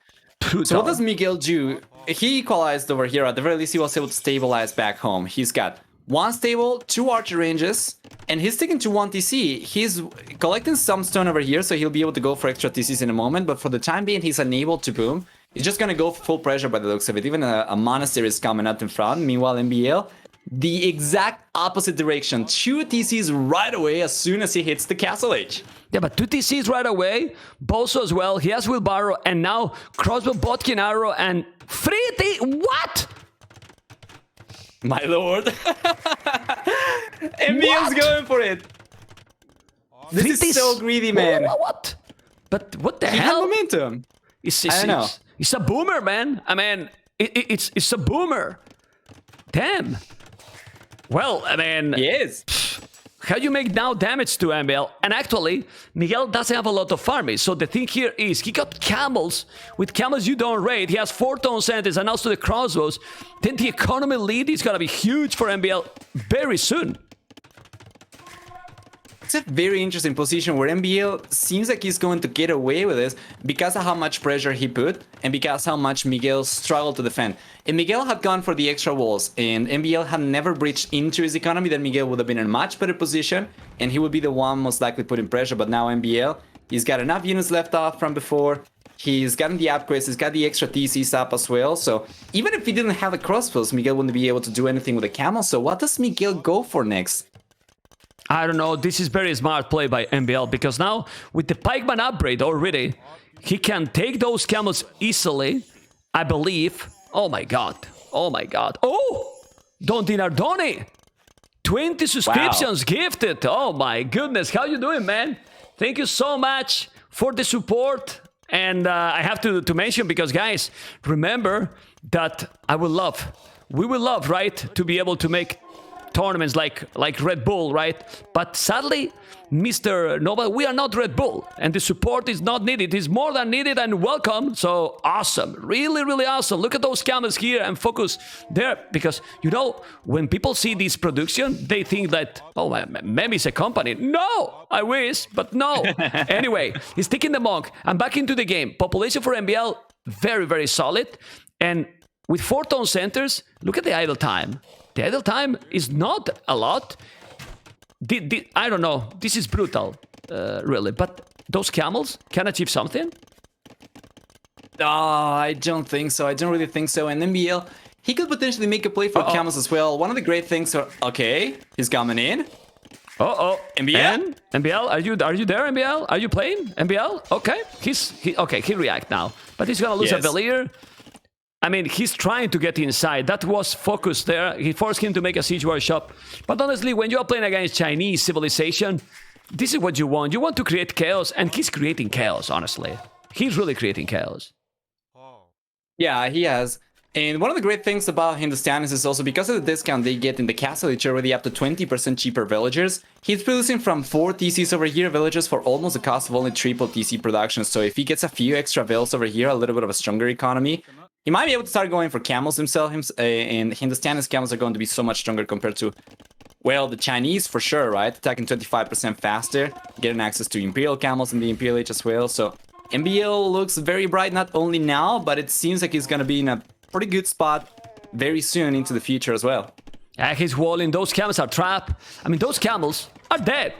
So what does Miguel do? He equalized over here. At the very least, he was able to stabilize back home. He's got 1 stable, 2 archer ranges, and he's sticking to 1 TC. He's collecting some stone over here, so he'll be able to go for extra TCs in a moment, but for the time being, he's unable to boom. He's just gonna go for full pressure by the looks of it. Even a monastery is coming up in front. Meanwhile, MbL, the exact opposite direction. 2 TCs right away as soon as he hits the Castle Age. Yeah, but 2 TCs right away. Boso as well. He has wheelbarrow, and now crossbow, botkin arrow, and 3 T. What? My lord. MbL's going for it. This is so greedy, man. What? But what the He hell? had momentum. I don't know. It's a boomer, man. I mean, it's a boomer. Damn. Well, I mean... Yes. How you make now damage to MbL? And actually, Miguel doesn't have a lot of armies. So the thing here is, he got camels. With camels, you don't raid. He has 4 tone centers and also the crossbows. Then the economy lead is gonna be huge for MbL very soon. It's a very interesting position where MbL seems like he's going to get away with this because of how much pressure he put and because how much Miguel struggled to defend. If Miguel had gone for the extra walls and MbL had never breached into his economy, then Miguel would have been in a much better position and he would be the one most likely putting pressure. But now MbL, he's got enough units left off from before. He's gotten the upgrades, he's got the extra TCs up as well. So even if he didn't have the crossbows, Miguel wouldn't be able to do anything with the camel. So what does Miguel go for next? I don't know, this is very smart play by MbL because now with the pikeman upgrade already, he can take those camels easily, I believe. Oh my god, oh my god. Oh, Don Dinardoni, 20 subscriptions gifted. Oh my goodness, how you doing, man? Thank you so much for the support. And I have to mention because guys, remember that we will love, right, to be able to make tournaments like Red Bull, right? But sadly, Mr. Nova, we are not Red Bull, and the support is not needed. It's more than needed and welcome. So awesome, really, really awesome. Look at those cameras here and focus there, because you know when people see this production, they think that maybe it's a company. No, I wish, but no. Anyway, he's taking the monk. I'm back into the game. Population for MbL very, very solid, and with 4 tone centers, look at the idle time. The idle time is not a lot. I don't know. This is brutal, really. But those camels can achieve something? Oh, I don't think so. I don't really think so. And MbL, he could potentially make a play for camels as well. One of the great things are... Okay, he's coming in. MbL? MbL, are you there, MbL? Are you playing, MbL? Okay, he react now. But he's gonna lose a Valier. I mean, he's trying to get inside. That was focused there. He forced him to make a siege workshop. But honestly, when you are playing against Chinese civilization, this is what you want. You want to create chaos, and he's creating chaos, honestly. He's really creating chaos. Yeah, he has. And one of the great things about Hindustanis is also because of the discount they get in the castle, it's already up to 20% cheaper villagers. He's producing from 4 TCs over here, villagers for almost the cost of only triple TC production. So if he gets a few extra vills over here, a little bit of a stronger economy, he might be able to start going for camels himself, and Hindustanis camels are going to be so much stronger compared to, well, the Chinese for sure, right? Attacking 25% faster, getting access to Imperial camels in the Imperial Age as well. So MbL looks very bright, not only now, but it seems like he's going to be in a pretty good spot very soon into the future as well. Yeah, he's walling. Those camels are trapped. I mean, those camels are dead.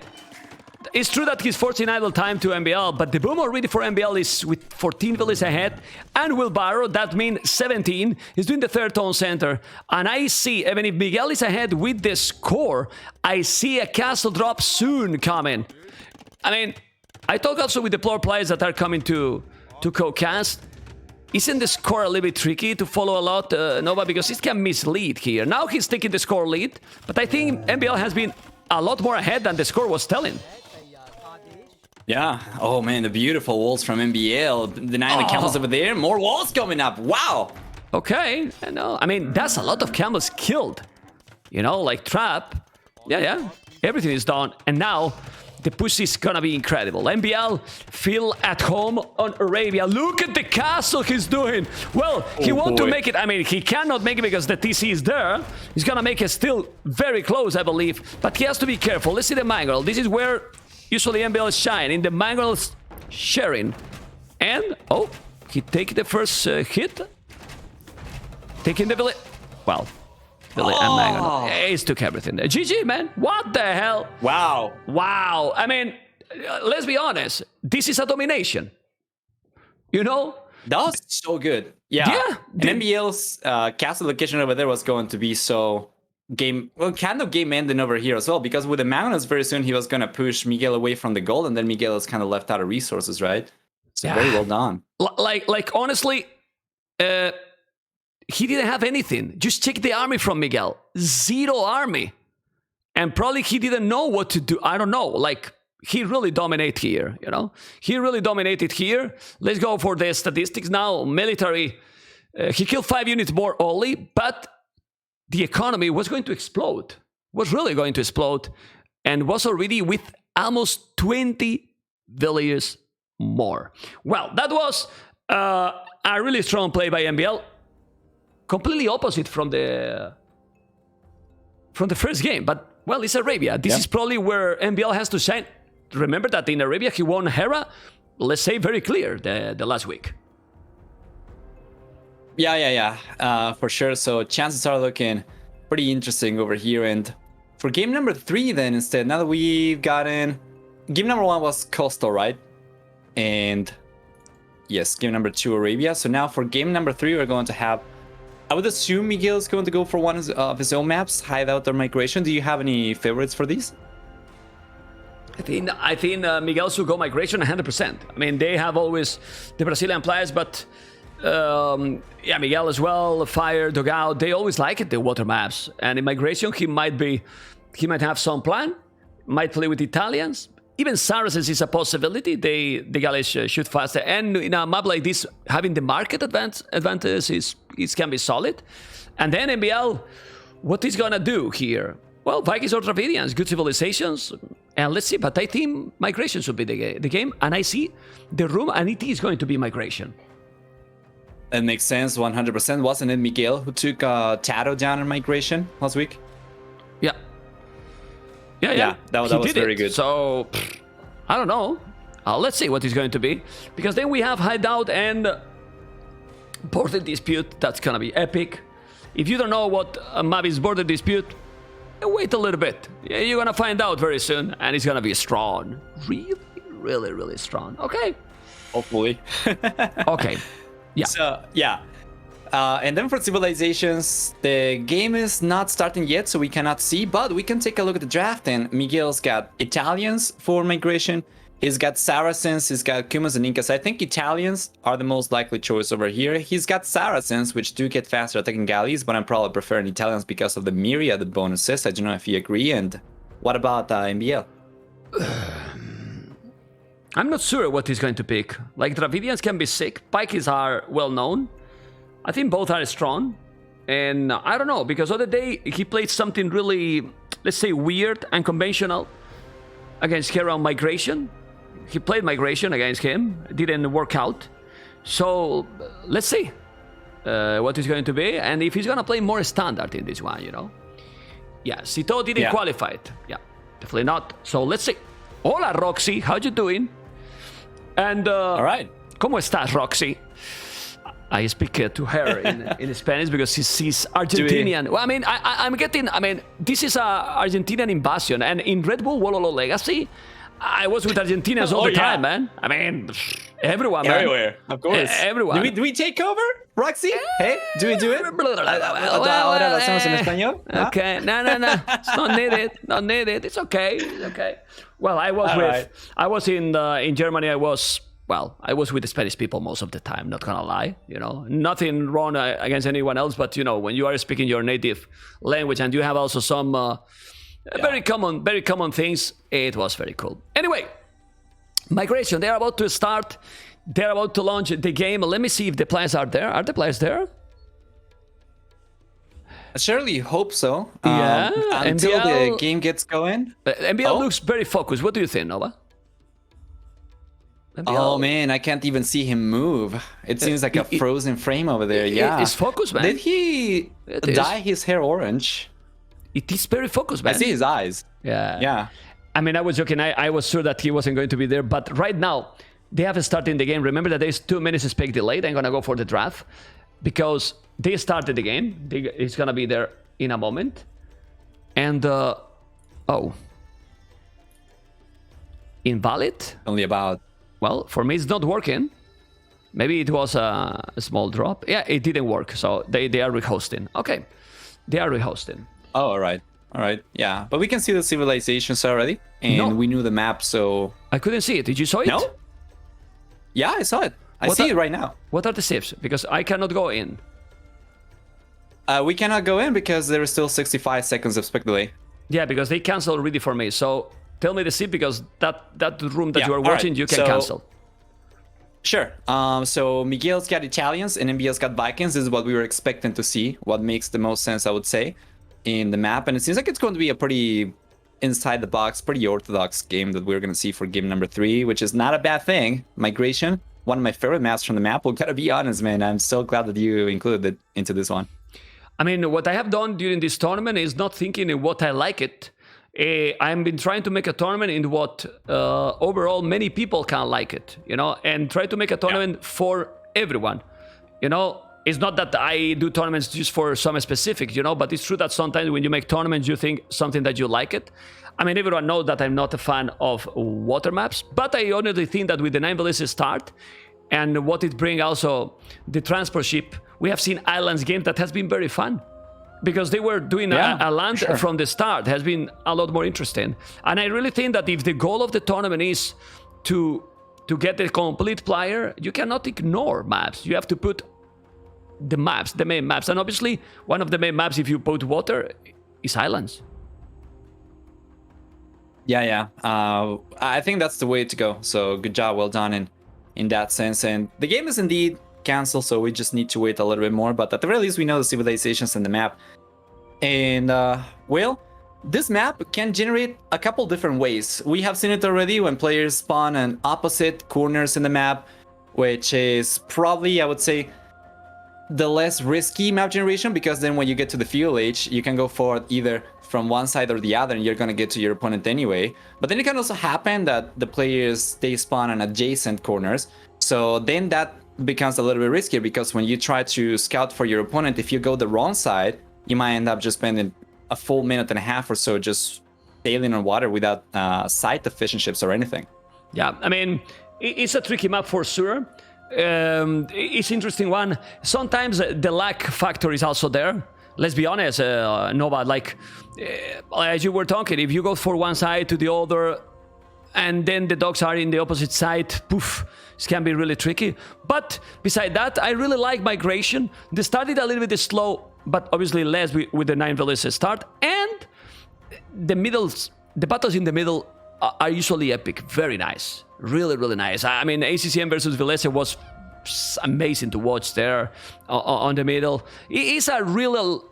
It's true that he's forcing idle time to MbL, but the boom already for MbL is with 14 villas ahead, and Wheelbarrow, that means 17. He's doing the 3rd tone center, and I see, even if Miguel is ahead with the score, I see a castle drop soon coming. I mean, I talk also with the floor players that are coming to co-cast. Isn't the score a little bit tricky to follow a lot, Nova, because it can mislead here. Now he's taking the score lead, but I think MbL has been a lot more ahead than the score was telling. Yeah. Oh, man, the beautiful walls from MbL. Denying the camels over there. More walls coming up. Wow. Okay. I mean, that's a lot of camels killed. You know, like trap. Yeah. Everything is done. And now the push is gonna be incredible. MbL feel at home on Arabia. Look at the castle he's doing. Well, he wants to make it. I mean, he cannot make it because the TC is there. He's gonna make it still very close, I believe. But he has to be careful. Let's see the mangrel. This is where usually MbL shine, in the mangrels sharing. And, he take the first hit. Taking the village. Well, village and mangrel. Ace took everything there. GG, man. What the hell? Wow. I mean, let's be honest. This is a domination. You know? That was so good. Yeah. And MbL's castle location over there was going to be so... kind of game ending over here as well, because with the Magnus very soon he was gonna push Miguel away from the gold, and then Miguel is kind of left out of resources, right? So very well done. Like honestly, he didn't have anything. Just check the army from Miguel. 0 army, and probably he didn't know what to do. I don't know. Like he really dominated here. You know, he really dominated here. Let's go for the statistics now. Military, he killed 5 units more only, but the economy was going to explode, was really going to explode, and was already with almost 20 villagers more. Well, that was a really strong play by MbL. Completely opposite from the first game, but well, it's Arabia. This is probably where MbL has to shine. Remember that in Arabia he won Hera, let's say very clear, the last week. Yeah, for sure. So chances are looking pretty interesting over here. And for game number 3 then instead, now that we've gotten... Game number 1 was Coastal, right? And yes, game number 2 Arabia. So now for game number 3 we're going to have... I would assume Miguel is going to go for one of his own maps, Hideout or Migration. Do you have any favorites for these? I think Miguel should go Migration 100%. I mean, they have always the Brazilian players, but... Miguel as well, Fire, Dugout, they always like it, the water maps. And in Migration, he might have some plan, might play with Italians. Even Saracens is a possibility. The Gallish shoot faster. And in a map like this, having the market advantage can be solid. And then MbL, what he's gonna do here? Well, Vikings or Dravidians, good civilizations, and let's see. But I think migration should be the game, and I see the room, and it is going to be migration. That makes sense, 100%. Wasn't it Miguel who took Tato down in migration last week? Yeah. Yeah. That was very good. So, I don't know. Let's see what it's going to be. Because then we have Hideout and Border Dispute. That's going to be epic. If you don't know what map is Border Dispute, wait a little bit. You're going to find out very soon. And it's going to be strong. Really, really, really strong. Okay. Hopefully. Okay. Yeah. So, yeah. And then for civilizations, the game is not starting yet, so we cannot see, but we can take a look at the draft. And Miguel's got Italians for migration. He's got Saracens, he's got Kumas and Incas. I think Italians are the most likely choice over here. He's got Saracens, which do get faster attacking galleys, but I'm probably preferring Italians because of the myriad bonuses. I don't know if you agree. And what about MbL? I'm not sure what he's going to pick. Like, Dravidians can be sick. Pikes are well known. I think both are strong. And I don't know, because other day he played something really, let's say, weird and conventional against Hero on Migration. He played Migration against him. It didn't work out. So let's see what it's going to be. And if he's going to play more standard in this one, you know. Yeah, Sito didn't qualify it. Yeah, definitely not. So let's see. Hola, Roxy. How you doing? And all right. ¿Cómo estás, Roxy? I speak to her in Spanish because she's Argentinian. Well, I mean, I'm getting. I mean, this is a Argentinian invasion, and in Red Bull Warlords Legacy, I was with Argentinians all the time, man. I mean, everyone, man. Everywhere, of course. Everyone. Do we take over, Roxy? Hey, do we do it? Ahora lo hacemos en español. Okay, no. It's not needed. Not needed. It's okay. It's okay. Well, I was in Germany. I was with the Spanish people most of the time, not gonna lie, you know. Nothing wrong against anyone else, but, you know, when you are speaking your native language and you have also some very common things, it was very cool. Anyway, migration, they're about to start. They're about to launch the game. Let me see if the players are there. Are the players there? I surely hope so. Yeah. Until MbL, the game gets going. MbL looks very focused. What do you think, Nova? Oh man, I can't even see him move. It seems like a frozen frame over there. Yeah, it's focused, man. Did he dye his hair orange? It is very focused, man. I see his eyes. Yeah. I mean, I was joking. I was sure that he wasn't going to be there, but right now they have started the game. Remember that there's 2 minutes spec delayed. I'm gonna go for the draft because they started the game. It's gonna be there in a moment. And invalid. Only about. Well, for me, it's not working. Maybe it was a small drop. Yeah, it didn't work. So they are rehosting. Okay, they are rehosting. Oh, all right. Yeah, but we can see the civilizations already, and we knew the map, so I couldn't see it. Did you saw it? No. Yeah, I saw it. I see it right now. What are the civs? Because I cannot go in. We cannot go in because there is still 65 seconds of spec delay. Yeah, because they canceled already for me. So tell me the civ, because that room that you are watching, right. you can cancel. Sure. So Miguel's got Italians and MbL's got Vikings. This is what we were expecting to see. What makes the most sense, I would say, in the map. And it seems like it's going to be a pretty inside the box, pretty orthodox game that we're going to see for game number 3, which is not a bad thing. Migration, one of my favorite maps from the map. Well, gotta be honest, man. I'm so glad that you included it into this one. I mean, what I have done during this tournament is not thinking in what I like it. I've been trying to make a tournament in what overall many people can like it, you know, and try to make a tournament for everyone. You know, it's not that I do tournaments just for some specific, you know, but it's true that sometimes when you make tournaments, you think something that you like it. I mean, everyone knows that I'm not a fan of water maps, but I honestly think that with the 9 ballistic start and what it brings also the transport ship, we have seen islands game that has been very fun. Because they were doing a land from the start has been a lot more interesting. And I really think that if the goal of the tournament is to get the complete player, you cannot ignore maps. You have to put the maps, the main maps. And obviously, one of the main maps, if you put water, is islands. Yeah. I think that's the way to go. So good job, well done in that sense. And the game is indeed cancelled, so we just need to wait a little bit more. But at the very least, we know the civilizations and the map. And Will, this map can generate a couple different ways. We have seen it already when players spawn on opposite corners in the map, which is probably, I would say, the less risky map generation, because then when you get to the fuel age, you can go forward either from one side or the other and you're going to get to your opponent anyway. But then it can also happen that the players, they spawn on adjacent corners. So then that becomes a little bit riskier, because when you try to scout for your opponent, if you go the wrong side, you might end up just spending a full minute and a half or so just sailing on water without sight of fishing ships or anything. Yeah, I mean, it's a tricky map for sure. It's interesting one. Sometimes the luck factor is also there. Let's be honest, Nova, like, as you were talking, if you go for one side to the other, and then the dogs are in the opposite side, poof, it can be really tricky. But beside that, I really like migration. They started a little bit slow, but obviously less with the 9 villages start. And the battles in the middle are usually epic. Very nice. Really, really nice. I mean, ACCM versus Villese was amazing to watch there on the middle. It's a real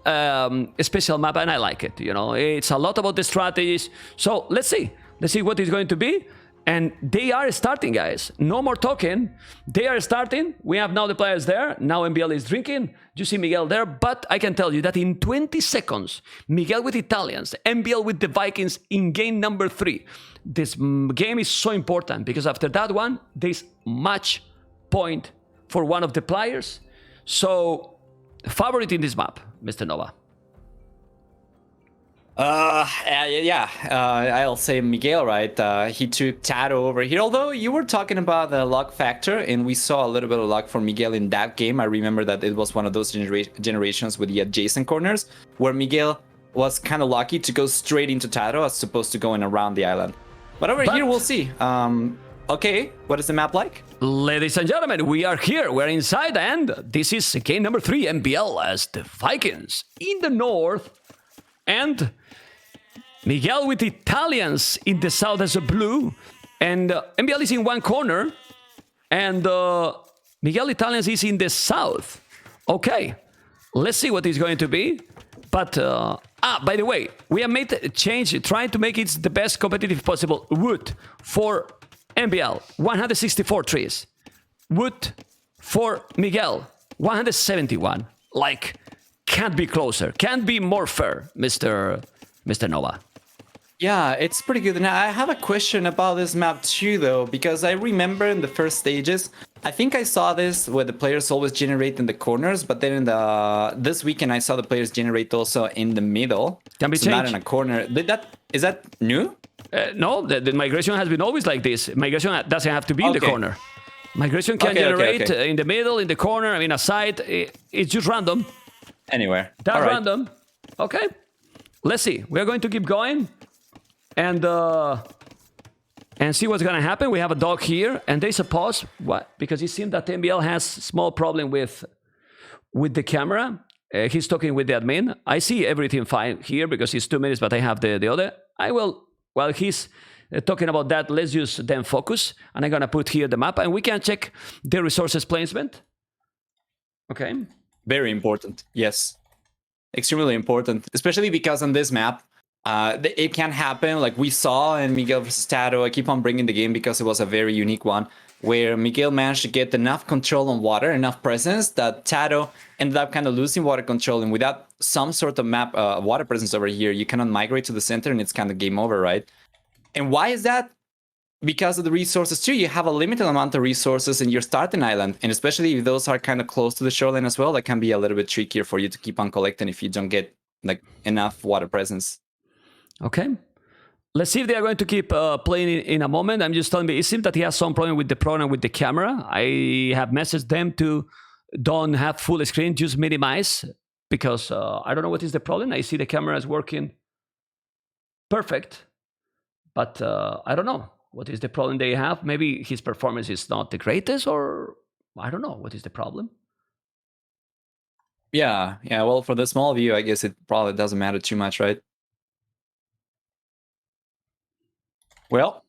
special map, and I like it. You know, it's a lot about the strategies. So let's see. Let's see what it's going to be. And they are starting, guys. No more talking. They are starting. We have now the players there. Now MbL is drinking. You see Miguel there. But I can tell you that in 20 seconds, Miguel with Italians, MbL with the Vikings in game number 3. This game is so important, because after that one, there's match point for one of the players. So, favorite in this map, Mr. Nova. I'll say Miguel, right? He took Tato over here. Although you were talking about the luck factor, and we saw a little bit of luck for Miguel in that game. I remember that it was one of those generations with the adjacent corners where Miguel was kind of lucky to go straight into Tato as opposed to going around the island. But over here, we'll see. Okay, what is the map like? Ladies and gentlemen, we are here. We're inside, and this is game number 3, MbL as the Vikings in the north, and Miguel with Italians in the south as a blue, and MbL is in one corner, and Miguel Italians is in the south. Okay, let's see what is going to be. But, by the way, we have made a change, trying to make it the best competitive possible. Wood for MbL, 164 trees. Wood for Miguel, 171. Like, can't be closer, can't be more fair, Mr. Nova. Yeah, it's pretty good. Now, I have a question about this map too, though, because I remember in the first stages, I think I saw this where the players always generate in the corners, but then in this weekend I saw the players generate also in the middle. Can be so changed. Not in a corner. Is that new? No, the migration has been always like this. Migration doesn't have to be in the corner. Migration can generate in the middle, in the corner, I mean, aside. It's just random. Anywhere. That's random. Okay. Let's see. We're going to keep going and see what's going to happen. We have a dog here, and there's a pause. What? Because it seems that MbL has small problem with the camera. He's talking with the admin. I see everything fine here because it's 2 minutes, but I have the other. I will, while he's talking about that, let's just then focus. And I'm going to put here the map, and we can check the resources placement. Okay. Very important. Yes. Extremely important, especially because on this map, it can happen like we saw in Miguel vs. Tato. I keep on bringing the game because it was a very unique one where Miguel managed to get enough control on water, enough presence that Tato ended up kind of losing water control. And without some sort of map water presence over here, you cannot migrate to the center and it's kind of game over, right? And why is that? Because of the resources too. You have a limited amount of resources in your starting island, and especially if those are kind of close to the shoreline as well, that can be a little bit trickier for you to keep on collecting if you don't get like enough water presence. Okay. Let's see if they are going to keep playing in a moment. I'm just telling me, it seems that he has some problem with the program with the camera. I have messaged them to don't have full screen, just minimize, because I don't know what is the problem. I see the camera is working perfect, but I don't know. What is the problem they have? Maybe his performance is not the greatest, or I don't know. What is the problem? Yeah. Well, for the small view, I guess it probably doesn't matter too much, right? Well,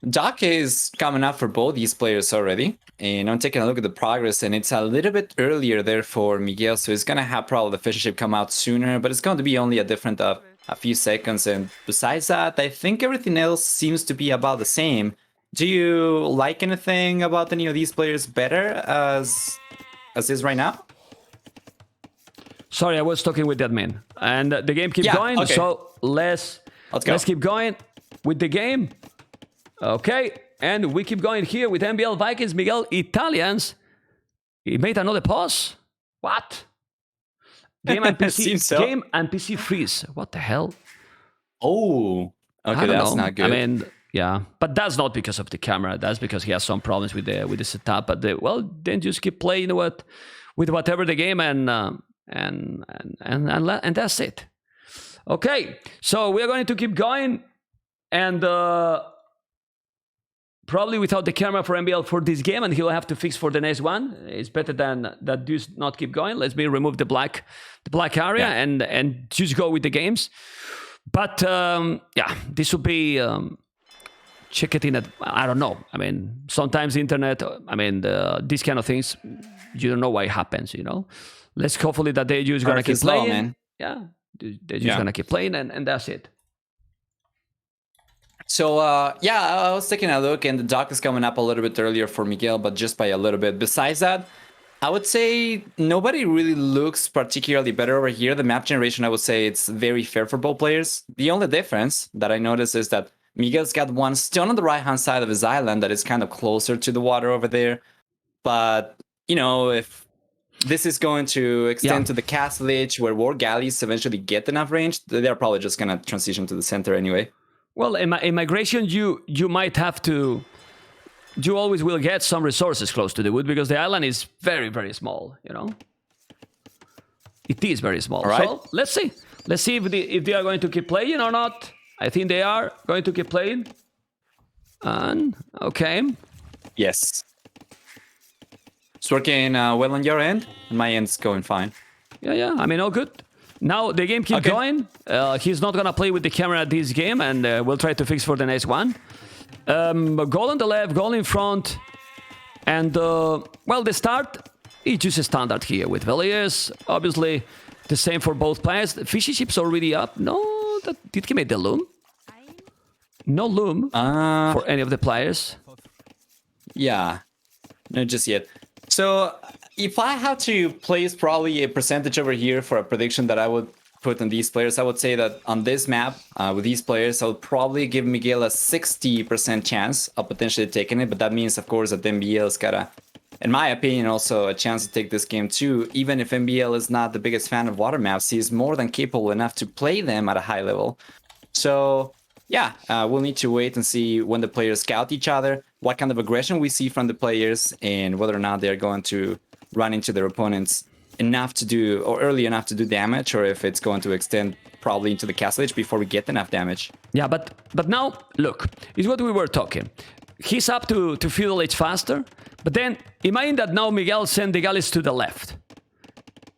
Doc is coming up for both these players already. And I'm taking a look at the progress, and it's a little bit earlier there for Miguel. So he's going to have probably the fishing ship come out sooner, but it's going to be only a difference of a few seconds. And besides that, I think everything else seems to be about the same. Do you like anything about any of these players better as is right now? Sorry, I was talking with the admin. And the game keeps going, okay. so let's go. Let's keep going with the game. Okay, and we keep going here with MbL Vikings, Miguel Italians. He made another pause. What? Game and PC. So. Game and PC freeze. What the hell? Oh, okay, that's not good. I mean, yeah, but that's not because of the camera. That's because he has some problems with the setup. But well, then just keep playing with whatever the game and that's it. Okay, so we are going to keep going, and probably without the camera for MbL for this game, and he'll have to fix for the next one. It's better than that. Do not keep going. Let me remove the black area and just go with the games. But yeah, this will be check it in. I don't know. I mean, sometimes the internet. I mean, these kind of things. You don't know why it happens. You know. Let's hopefully that they're just gonna keep playing. Man. Yeah, they're just gonna keep playing, and that's it. So, yeah, I was taking a look, and the dock is coming up a little bit earlier for Miguel, but just by a little bit. Besides that, I would say nobody really looks particularly better over here. The map generation, I would say it's very fair for both players. The only difference that I noticed is that Miguel's got one stone on the right-hand side of his island that is kind of closer to the water over there. But, you know, if this is going to extend to the castle edge where war galleys eventually get enough range, they're probably just going to transition to the center anyway. Well, in migration, you might have to. You always will get some resources close to the wood because the island is very, very small. You know, it is very small. All right. So let's see. Let's see if they are going to keep playing or not. I think they are going to keep playing. And okay. Yes. It's working well on your end. My end's going fine. Yeah. I mean, all good. Now the game keeps going. He's not gonna play with the camera this game, and we'll try to fix for the next one. Goal on the left, goal in front, and well, the start is just a standard here with Villiers. Obviously, the same for both players. The fishy ship's already up. No, did he make the loom? No loom for any of the players. Yeah, no, just yet. So, if I had to place probably a percentage over here for a prediction that I would put on these players, I would say that on this map, with these players, I would probably give Miguel a 60% chance of potentially taking it. But that means, of course, that MbL's got in my opinion, also a chance to take this game too. Even if MbL is not the biggest fan of water maps, he's more than capable enough to play them at a high level. So, yeah, we'll need to wait and see when the players scout each other, what kind of aggression we see from the players, and whether or not they're going to run into their opponents enough to do, or early enough to do damage, or if it's going to extend probably into the castle edge before we get enough damage. Yeah, but now, look, it's what we were talking. He's up to feudal age faster, but then imagine that now Miguel send the galleys to the left.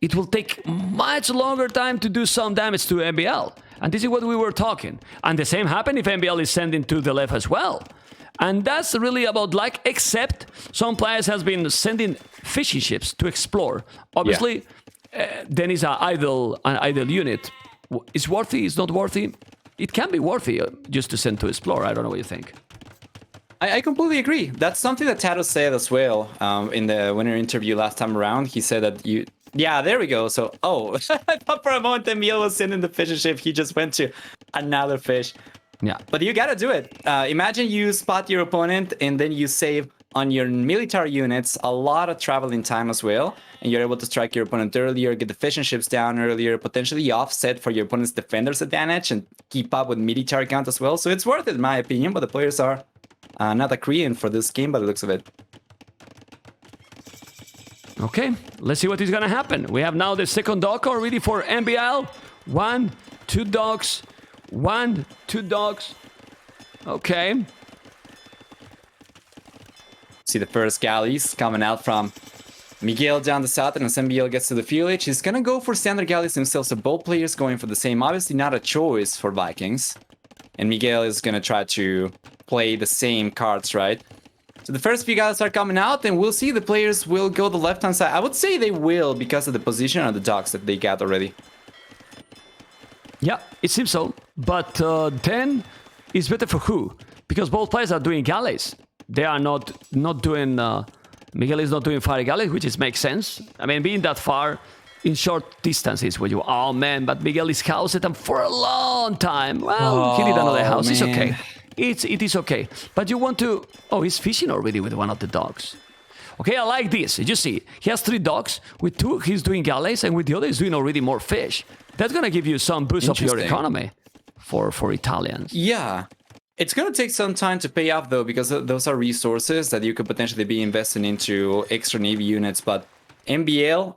It will take much longer time to do some damage to MbL. And this is what we were talking. And the same happen if MbL is sending to the left as well. And that's really about luck, except some players has been sending fishing ships to explore. Obviously, then it's an idle unit. It's worthy, it's not worthy. It can be worthy just to send to explore. I don't know what you think. I completely agree. That's something that Tato said as well in the winner interview last time around. He said that you... Yeah, there we go. So, I thought for a moment Emil was sending the fishing ship. He just went to another fish. Yeah. But you gotta do it. Imagine you spot your opponent and then you save on your military units a lot of traveling time as well. And you're able to strike your opponent earlier, get the fishing ships down earlier, potentially offset for your opponent's defender's advantage and keep up with military count as well. So it's worth it in my opinion, but the players are not agreeing for this game by the looks of it. Okay, let's see what is gonna happen. We have now the second dock already for MbL. 1, 2 docks. 1, 2 docks. Okay. See the first galleys coming out from Miguel down the south, and as MbL gets to the field edge, he's gonna go for standard galleys himself, so both players going for the same. Obviously not a choice for Vikings. And Miguel is gonna try to play the same cards, right? So the first few guys are coming out, and we'll see the players will go the left-hand side. I would say they will because of the position of the docks that they got already. Yeah, it seems so. But then it's better for who? Because both players are doing galleys. They are not doing... Miguel is not doing fire galleys, which makes sense. I mean, being that far in short distances where you... Oh, man, but Miguel is housed them for a long time. Well, he need another house. man. It's okay. It is okay. But you want to... Oh, he's fishing already with one of the dogs. Okay, I like this. You see, he has 3 dogs. With 2, he's doing galleys, and with the other, he's doing already more fish. That's going to give you some boost of your economy for Italians. Yeah. It's going to take some time to pay off, though, because those are resources that you could potentially be investing into extra Navy units. But MbL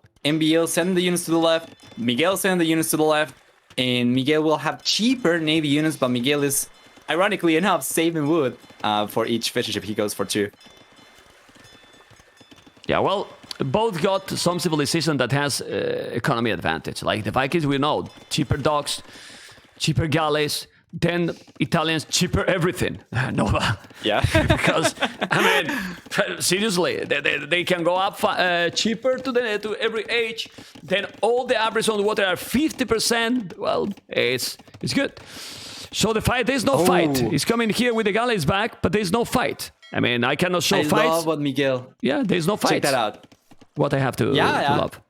sending the units to the left, Miguel sending the units to the left, and Miguel will have cheaper Navy units, but Miguel is, ironically enough, saving wood for each fishing ship he goes for 2. Yeah, well, both got some civilization that has economy advantage. Like the Vikings, we know, cheaper docks, cheaper galleys, then Italians cheaper everything. No, yeah, because I mean, seriously, they can go up cheaper to every age. Then all the average on the water are 50%. Well, it's good. So the fight, there's no fight. He's coming here with the galleys back, but there's no fight. I mean, I cannot show fights. I love what Miguel. Yeah, there's no fight. Check that out. What I have to love.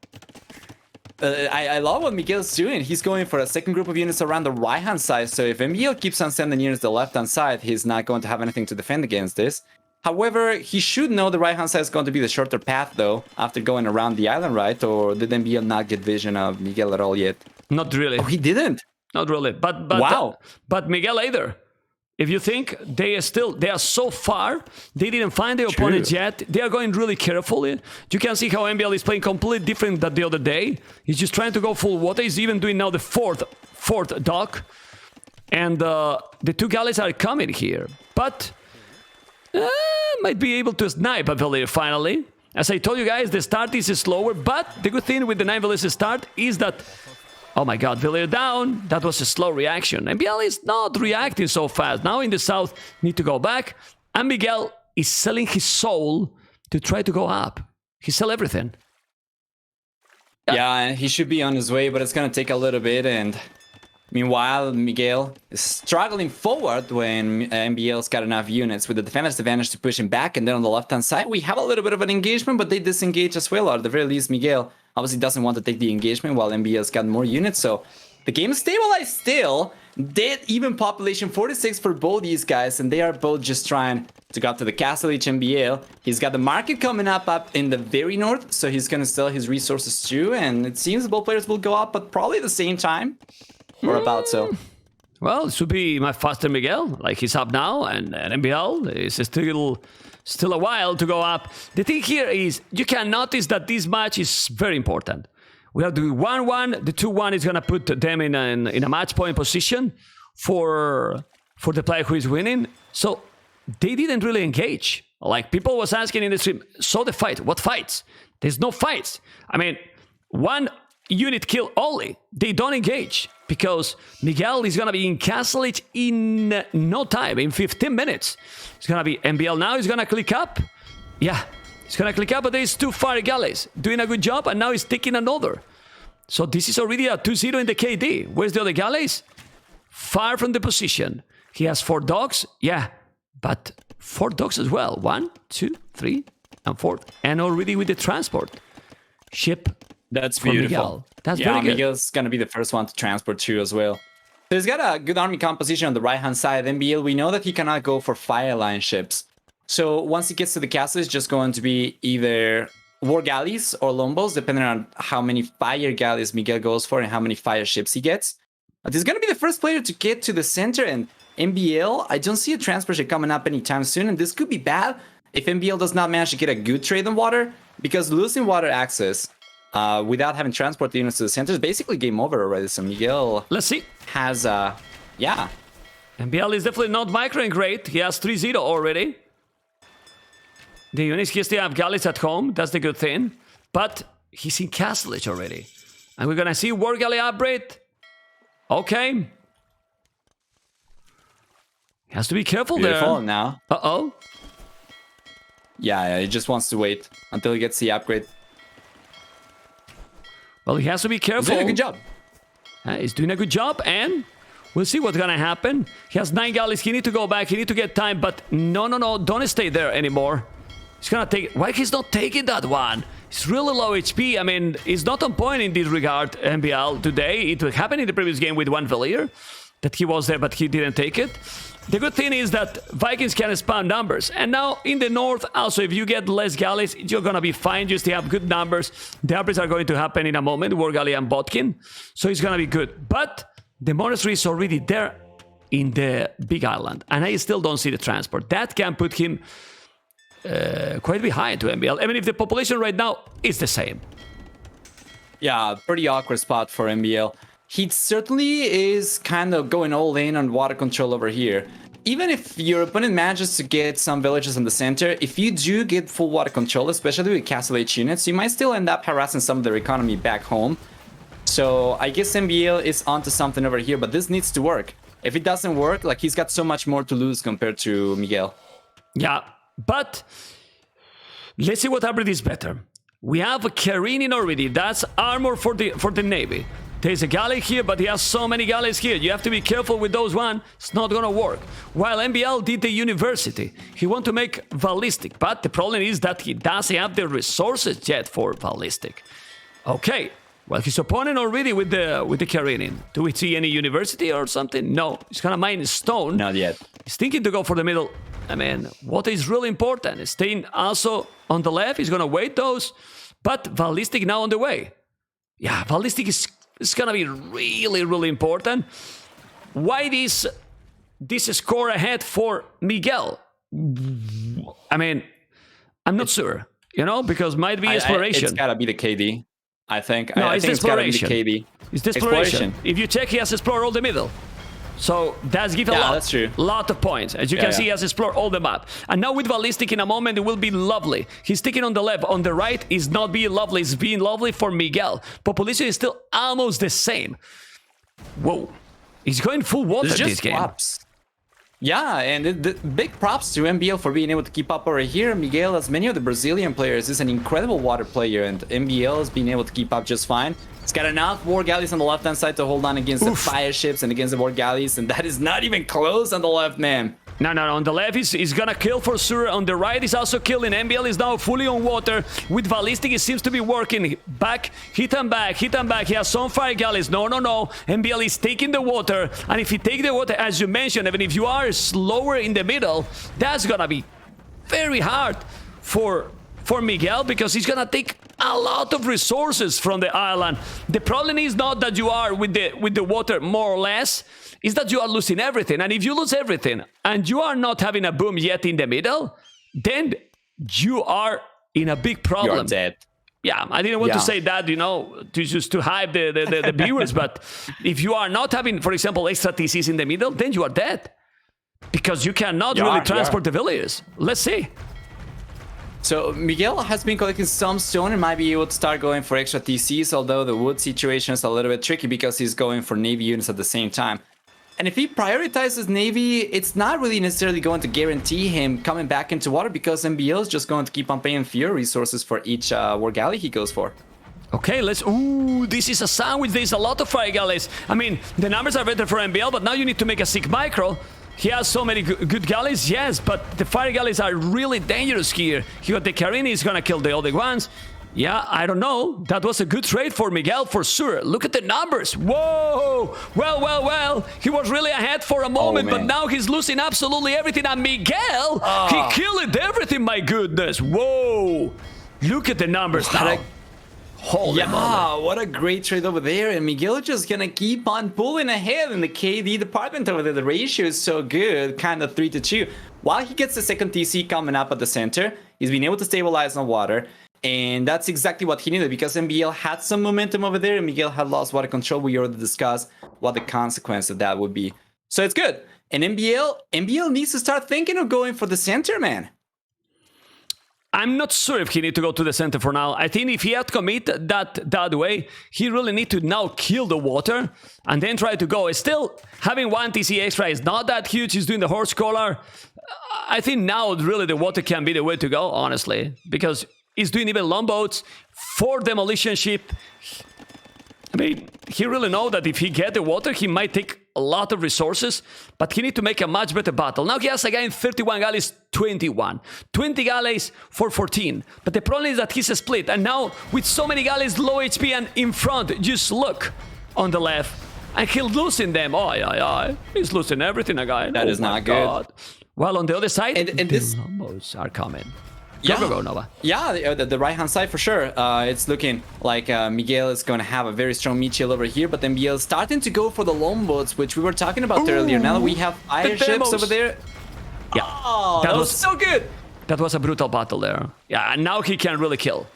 I love what Miguel's doing. He's going for a second group of units around the right-hand side. So if MbL keeps on sending units to the left-hand side, he's not going to have anything to defend against this. However, he should know the right-hand side is going to be the shorter path, though, after going around the island, right? Or did MbL not get vision of Miguel at all yet? Not really. Oh, he didn't? Not really. But wow. But Miguel either. If you think they are so far, they didn't find the opponents yet. They are going really carefully. You can see how MbL is playing completely different than the other day. He's just trying to go full water. He's even doing now the fourth dock. And the 2 galleys are coming here. But might be able to snipe a Valier finally. As I told you guys, the start is slower. But the good thing with the 9 Valiers start is that... Oh my god, Valier down. That was a slow reaction. MbL is not reacting so fast. Now in the south, need to go back. And Miguel is selling his soul to try to go up. He sell everything. Yeah, he should be on his way, but it's going to take a little bit. And meanwhile, Miguel is struggling forward when MbL's got enough units with the defender's advantage to push him back. And then on the left-hand side, we have a little bit of an engagement, but they disengage as well. Or at the very least, Miguel obviously doesn't want to take the engagement while MbL's got more units. So the game is stabilized still. Dead even population 46 for both these guys, and they are both just trying to go up to the castle each MbL. He's got the market coming up in the very north, so he's going to sell his resources too. And it seems both players will go up, but probably at the same time. Or about so. Well, it should be my faster Miguel. Like, he's up now, and MbL is still a while to go up. The thing here is, you can notice that this match is very important. We are doing 1-1. The 2-1 is going to put them in a match point position for the player who is winning. So they didn't really engage. Like, people was asking in the stream, so the fight, what fights? There's no fights. I mean, 1 unit kill only. They don't engage because Miguel is going to be in castle in no time, in 15 minutes. It's going to be MbL now. He's going to click up. Yeah, he's going to click up, but there's 2 fire galleys doing a good job, and now he's taking another. So this is already a 2-0 in the KD. Where's the other galleys? Far from the position. He has 4 dogs. Yeah, but 4 dogs as well. 1, 2, 3, and 4. And already with the transport ship. That's beautiful. Miguel. That's very good. Miguel's going to be the first one to transport too as well. So he's got a good army composition on the right-hand side. MbL, we know that he cannot go for fire line ships. So once he gets to the castle, it's just going to be either war galleys or lombos, depending on how many fire galleys Miguel goes for and how many fire ships he gets. This is going to be the first player to get to the center, and MbL, I don't see a transport ship coming up anytime soon, and this could be bad if MbL does not manage to get a good trade on water, because losing water access without having transport units to the center is basically game over already. So Miguel, let's see, has yeah. MbL is definitely not microing great. He has 3-0 already. The units, he still have galleys at home. That's the good thing. But he's in castlage already. And we're going to see war galley upgrade. Okay. He has to be careful Beautiful there. Now. Uh-oh. Yeah, he just wants to wait until he gets the upgrade. Well, he has to be careful. He's doing a good job. He's doing a good job, and we'll see what's gonna happen. He has 9 galleys. He need to go back. He need to get time, but no, don't stay there anymore. He's gonna take... Why he's not taking that one? He's really low HP. I mean, he's not on point in this regard, MbL, today. It happened in the previous game with one Villier, that he was there, but he didn't take it. The good thing is that Vikings can spam numbers. And now in the north, also, if you get less galleys, you're gonna be fine. Just to have good numbers. The upgrades are going to happen in a moment, War Galley and Botkin. So it's gonna be good. But the monastery is already there in the big island. And I still don't see the transport. That can put him quite behind to MbL. I mean, if the population right now is the same. Yeah, pretty awkward spot for MbL. He certainly is kind of going all in on water control over here. Even if your opponent manages to get some villages in the center, if you do get full water control, especially with Castle H units, you might still end up harassing some of their economy back home. So I guess MbL is onto something over here, but this needs to work. If it doesn't work, like, he's got so much more to lose compared to Miguel. Yeah, but let's see what upgrade is better. We have a Karenin already. That's armor for the Navy. There's a galley here, but he has so many galleys here. You have to be careful with those one. It's not gonna work. While MbL did the university, he want to make ballistic, but the problem is that he doesn't have the resources yet for ballistic. Okay, well, his opponent already with the Karenin. Do we see any university or something? No, he's gonna mine stone. Not yet. He's thinking to go for the middle. I mean, what is really important? Staying also on the left. He's gonna wait those, but ballistic now on the way. Yeah, ballistic is gonna be really, really important. Why this score ahead for Miguel? I mean, I'm not sure, you know, because might be exploration. It's gotta be the KD, I think. No, I it's think exploration. It's gotta be the KD. It's the exploration. If you check, he has explored all the middle. So that's give a lot of points. As you can see, he has explored all the map. And now with ballistic in a moment, it will be lovely. He's sticking on the left. On the right is not being lovely. It's being lovely for Miguel. Population is still almost the same. Whoa. He's going full water this game. Props. Yeah, and the big props to MbL for being able to keep up over here. Miguel, as many of the Brazilian players, is an incredible water player, and MbL has been able to keep up just fine. He's got enough war galleys on the left-hand side to hold on against the fire ships and against the war galleys, and that is not even close on the left, man. No. On the left, he's gonna kill for sure. On the right, he's also killing. MbL is now fully on water. With ballistic, it seems to be working. Back, hit and back. He has some fire galleys. No. MbL is taking the water. And if he take the water, as you mentioned, even if you are slower in the middle, that's gonna be very hard for Miguel, because he's gonna take a lot of resources from the island. The problem is not that you are with the water more or less, is that you are losing everything. And if you lose everything and you are not having a boom yet in the middle, then you are in a big problem. You're dead. Yeah, I didn't want to say that, you know, to hype the viewers, but if you are not having, for example, extra TCs in the middle, then you are dead. Because you cannot really transport the villagers. Let's see. So Miguel has been collecting some stone and might be able to start going for extra TCs, although the wood situation is a little bit tricky because he's going for Navy units at the same time. And if he prioritizes Navy, it's not really necessarily going to guarantee him coming back into water, because MbL is just going to keep on paying fewer resources for each war galley he goes for. Okay, let's... Ooh, this is a sandwich. There's a lot of fire galleys. I mean, the numbers are better for MbL, but now you need to make a sick micro. He has so many good galleys, yes, but the fire galleys are really dangerous here. He got the Karenin, he's gonna kill the other ones. Yeah, I don't know. That was a good trade for Miguel, for sure. Look at the numbers. Whoa! Well. He was really ahead for a moment, but now he's losing absolutely everything. And Miguel, he killed everything, my goodness. Whoa! Look at the numbers now. Holy moment. What a great trade over there, and Miguel just gonna keep on pulling ahead in the KD department over there. The ratio is so good, kind of 3-2. While he gets the second TC coming up at the center, he's been able to stabilize on water, and that's exactly what he needed, because MbL had some momentum over there, and Miguel had lost water control. We already discussed what the consequence of that would be. So it's good. And MbL needs to start thinking of going for the center, man. I'm not sure if he need to go to the center for now. I think if he had commit that way, he really need to now kill the water and then try to go. Still, having one TC extra is not that huge. He's doing the horse collar. I think now really the water can be the way to go, honestly, because he's doing even longboats for demolition ship. I mean, he really know that if he get the water, he might take a lot of resources, but he need to make a much better battle. Now he has again 31 galleys, 21. 20 galleys for 14. But the problem is that he's a split. And now with so many galleys, low HP and in front, just look on the left. And he's losing them. Oh, yeah. He's losing everything again. That is not good. Well, on the other side, and the this... Lombos are coming. Yeah, Nova. Yeah, the right-hand side for sure. It's looking like Miguel is going to have a very strong meat shield over here, but MbL is starting to go for the longboats, which we were talking about earlier. Now we have fire ships over there. Yeah, oh, that was so good. That was a brutal battle there. Yeah, and now he can really kill.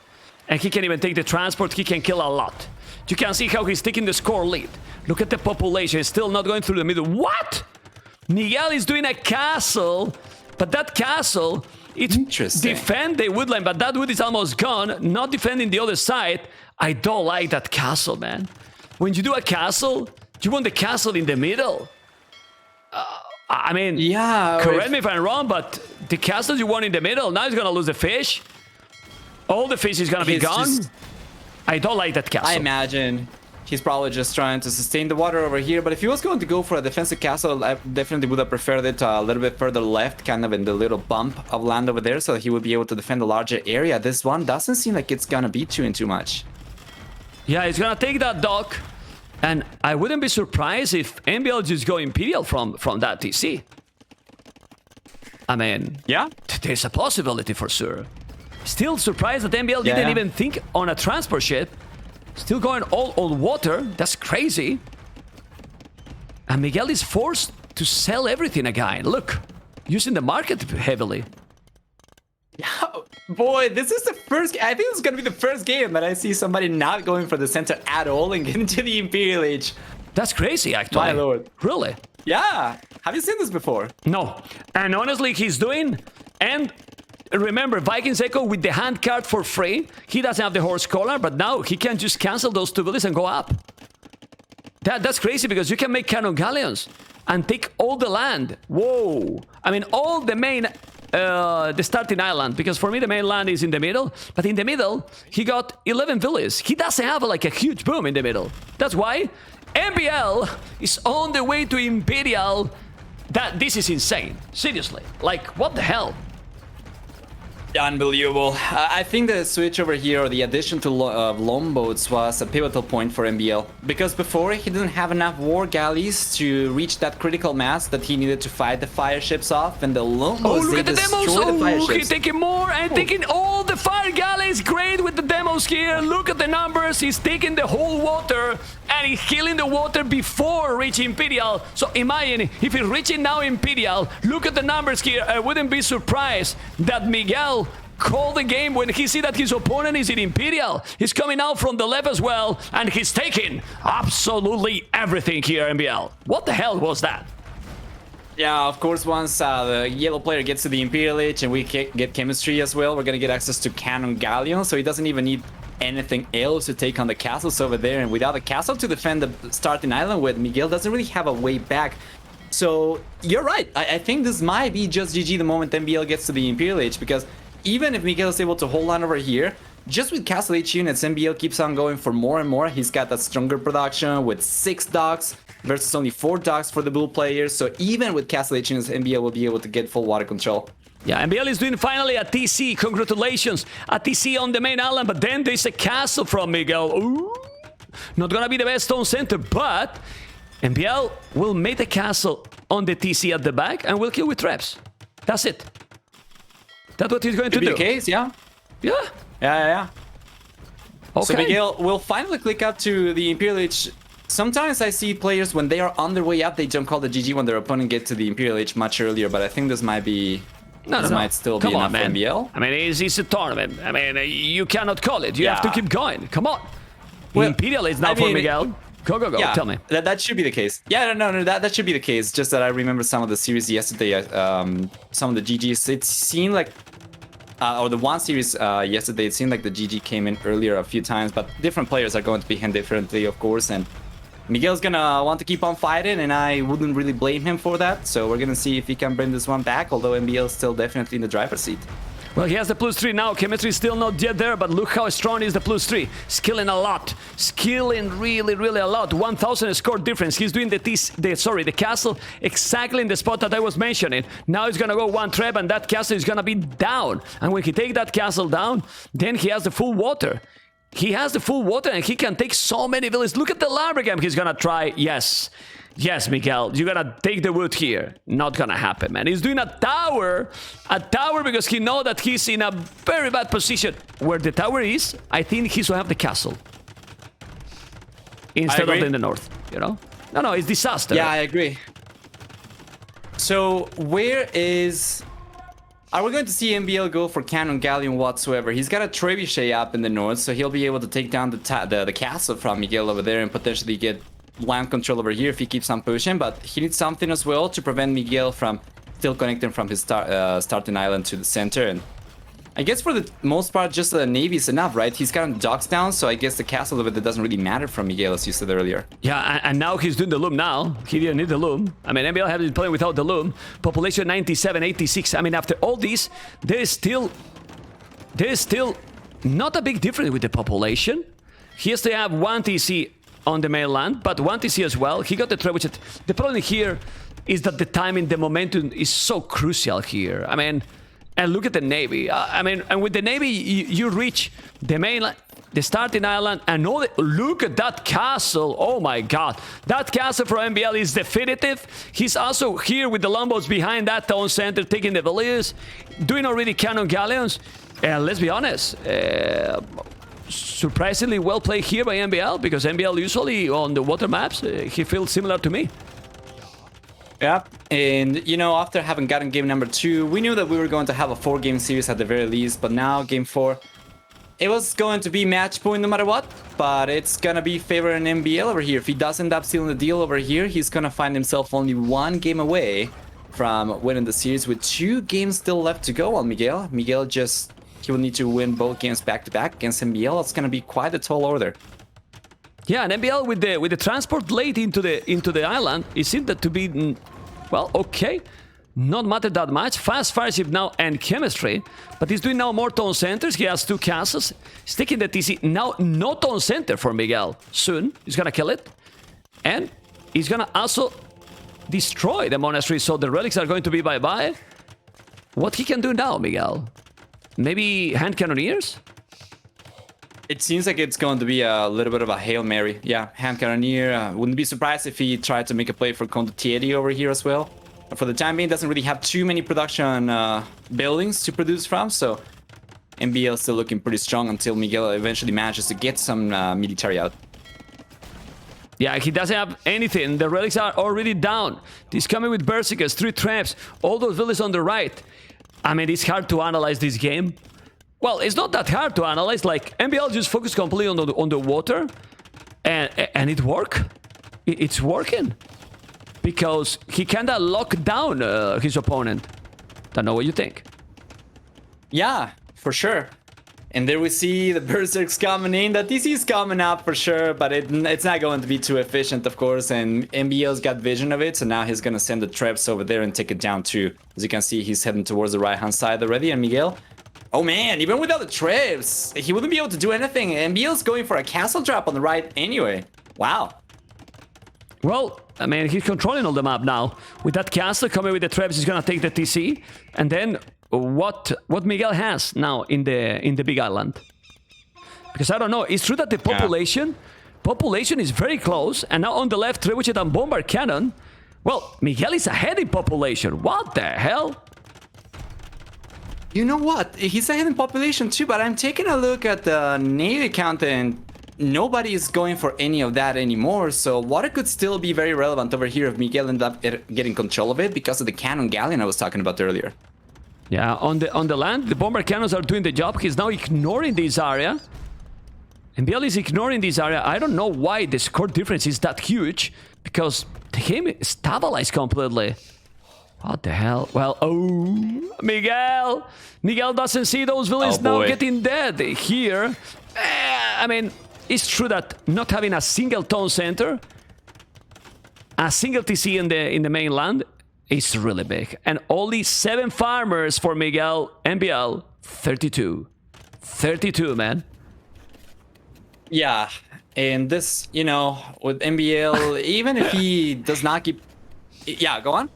And he can even take the transport. He can kill a lot. You can see how he's taking the score lead. Look at the population. It's still not going through the middle. What? Miguel is doing a castle, but that castle... It's defend the woodline, but that wood is almost gone. Not defending the other side. I don't like that castle, man. When you do a castle, you want the castle in the middle. I mean, yeah. Correct me if I'm wrong, but the castle you want in the middle, now he's gonna lose the fish. All the fish is gonna be gone. I don't like that castle. I imagine he's probably just trying to sustain the water over here, but if he was going to go for a defensive castle, I definitely would have preferred it a little bit further left, kind of in the little bump of land over there, so that he would be able to defend a larger area. This one doesn't seem like it's gonna be too much. Yeah, he's gonna take that dock, and I wouldn't be surprised if MbL just go Imperial from that TC. I mean, yeah, there's a possibility for sure. Still surprised that MbL didn't even think on a transport ship. Still going all on water. That's crazy. And Miguel is forced to sell everything again. Look, using the market heavily. Yeah, boy, this is the first... I think this is going to be the first game that I see somebody not going for the center at all and getting to the Imperial Age. That's crazy, actually. My lord. Really? Yeah. Have you seen this before? No. And honestly, he's doing... And... Remember, Vikings Echo with the hand card for free. He doesn't have the horse collar, but now he can just cancel those two villages and go up. That's crazy because you can make cannon galleons and take all the land. Whoa. I mean, all the main, the starting island, because for me the main land is in the middle, but in the middle, he got 11 villages. He doesn't have like a huge boom in the middle. That's why MbL is on the way to Imperial. This is insane. Seriously. Like, what the hell? Unbelievable. I think the switch over here, or the addition to longboats, was a pivotal point for MbL. Because before, he didn't have enough war galleys to reach that critical mass that he needed to fight the fire ships off, and the longboats, look at the demos! The fire ships. He's taking more and taking all the fire galleys. Great with the demos here. Look at the numbers. He's taking the whole water, and he's killing the water before reaching Imperial. So imagine, if he's reaching now Imperial, look at the numbers here. I wouldn't be surprised that Miguel call the game when he see that his opponent is in Imperial. He's coming out from the left as well, and he's taking absolutely everything here, MbL. What the hell was that? Yeah, of course, once the yellow player gets to the Imperial Age and we get chemistry as well, we're gonna get access to cannon galleons, so he doesn't even need anything else to take on the castles over there, and without a castle to defend the starting island with, Miguel doesn't really have a way back. So you're right, I think this might be just GG the moment MbL gets to the Imperial Age, because even if Miguel is able to hold on over here, just with Castle H units, MbL keeps on going for more and more. He's got that stronger production with 6 docks versus only 4 docks for the blue players. So even with Castle H units, MbL will be able to get full water control. Yeah, MbL is doing finally a TC. Congratulations. A TC on the main island, but then there's a castle from Miguel. Ooh. Not gonna be the best stone center, but MbL will make the castle on the TC at the back and will kill with traps. That's it. That's what he's going to do. The case, yeah. Yeah. Okay. So Miguel will finally click up to the Imperial Age. Sometimes I see players, when they are on their way up, they don't call the GG when their opponent gets to the Imperial Age much earlier, but I think this might be... This might still be enough for MbL. I mean, it's a tournament. I mean, you cannot call it. You have to keep going. Come on. Well, Imperial is now for Miguel. Go. Yeah, tell me. That should be the case. Yeah, no, that should be the case. Just that I remember some of the series yesterday, some of the GGs. It seemed like, or the one series yesterday, it seemed like the GG came in earlier a few times, but different players are going to behave differently, of course, and Miguel's gonna want to keep on fighting, and I wouldn't really blame him for that. So we're gonna see if he can bring this one back, although MbL is still definitely in the driver's seat. Well, he has the +3 now. Chemistry is still not yet there, but look how strong is the +3. Skilling a lot. Skilling really, really a lot. 1,000 score difference. He's doing the castle exactly in the spot that I was mentioning. Now he's gonna go one trap, and that castle is gonna be down. And when he take that castle down, then he has the full water. He has the full water, and he can take so many villages. Look at the Labragam he's gonna try. Yes. Yes, Miguel, you gotta take the wood here. Not gonna happen, man. He's doing a tower because he know that he's in a very bad position. Where the tower is, I think he should have the castle. Instead of in the north, you know? No, it's disaster. Yeah, I agree. So, where is... Are we going to see MbL go for Cannon Galleon whatsoever? He's got a Trebuchet up in the north, so he'll be able to take down the castle from Miguel over there and potentially get land control over here if he keeps on pushing, but he needs something as well to prevent Miguel from still connecting from his starting island to the center. And I guess for the most part, just the navy is enough, right? He's got the docks down, so I guess the castle over there doesn't really matter from Miguel, as you said earlier. Yeah, and now he's doing the loom now. He didn't need the loom. I mean, MbL has been playing without the loom. Population 97, 86. I mean, after all this, there is still not a big difference with the population. He has to have one TC on the mainland, but one TC as well. He got the trebuchet. The problem here is that the timing, the momentum is so crucial here. I mean, and look at the navy. I mean, and with the navy, you reach the mainland, the starting island, and look at that castle. Oh my god, that castle for MbL is definitive. He's also here with the Lombos behind that town center, taking the villages, doing already cannon galleons. And let's be honest, surprisingly well played here by MbL, because MbL usually on the water maps, he feels similar to me. Yeah, and you know, after having gotten game number 2, we knew that we were going to have a 4-game series at the very least, but now game 4, it was going to be match point no matter what, but it's gonna be favoring MbL over here. If he does end up sealing the deal over here, he's gonna find himself only 1 game away from winning the series with 2 games still left to go on Miguel. Miguel he will need to win both games back-to-back against MbL. It's gonna be quite a tall order. Yeah, and MbL with the transport late into the island, it seemed that to be, well, okay, not matter that much. Fast fireship now and chemistry, but he's doing now more town centers. He has 2 castles. He's taking the TC now. No town center for Miguel. Soon he's gonna kill it, and he's gonna also destroy the monastery. So the relics are going to be bye-bye. What he can do now, Miguel? Maybe hand cannoneers? It seems like it's going to be a little bit of a Hail Mary. Yeah, hand cannoneer. Wouldn't be surprised if he tried to make a play for Condottieri over here as well. For the time being, doesn't really have too many production buildings to produce from, so MbL is still looking pretty strong until Miguel eventually manages to get some military out. Yeah, he doesn't have anything. The relics are already down. He's coming with Berserkers, 3 traps, all those villages on the right. I mean, it's hard to analyze this game. Well, it's not that hard to analyze. Like, MbL just focused completely on the water, and it worked. It's working because he kinda locked down his opponent. Don't know what you think. Yeah, for sure. And there we see the Berserks coming in. The TC is coming up for sure, but it's not going to be too efficient, of course. And MbL's got vision of it, so now he's gonna send the traps over there and take it down too. As you can see, he's heading towards the right-hand side already, and Miguel. Oh man, even without the traps, he wouldn't be able to do anything. MbL's going for a castle trap on the right anyway. Wow. Well, I mean, he's controlling all the map now. With that castle coming with the traps, he's gonna take the TC. And then what Miguel has now in the big island. Because I don't know, it's true that the population is very close, and now on the left, Trebuchet and Bombard Cannon. Well, Miguel is ahead in population. What the hell? You know what? He's ahead in population too, but I'm taking a look at the navy count and nobody is going for any of that anymore. So water could still be very relevant over here if Miguel ended up getting control of it because of the cannon galleon I was talking about earlier. Yeah, on the land, the bomber cannons are doing the job. He's now ignoring this area. MbL is ignoring this area. I don't know why the score difference is that huge, because the game is stabilized completely. What the hell? Well, oh, Miguel! Miguel doesn't see those villains now getting dead here. I mean, it's true that not having a single town center, a single TC in the mainland, It's really big. And only 7 farmers for Miguel. MbL, 32. 32, man. Yeah, and this, you know, with MbL, even if he does not keep... Yeah, go on.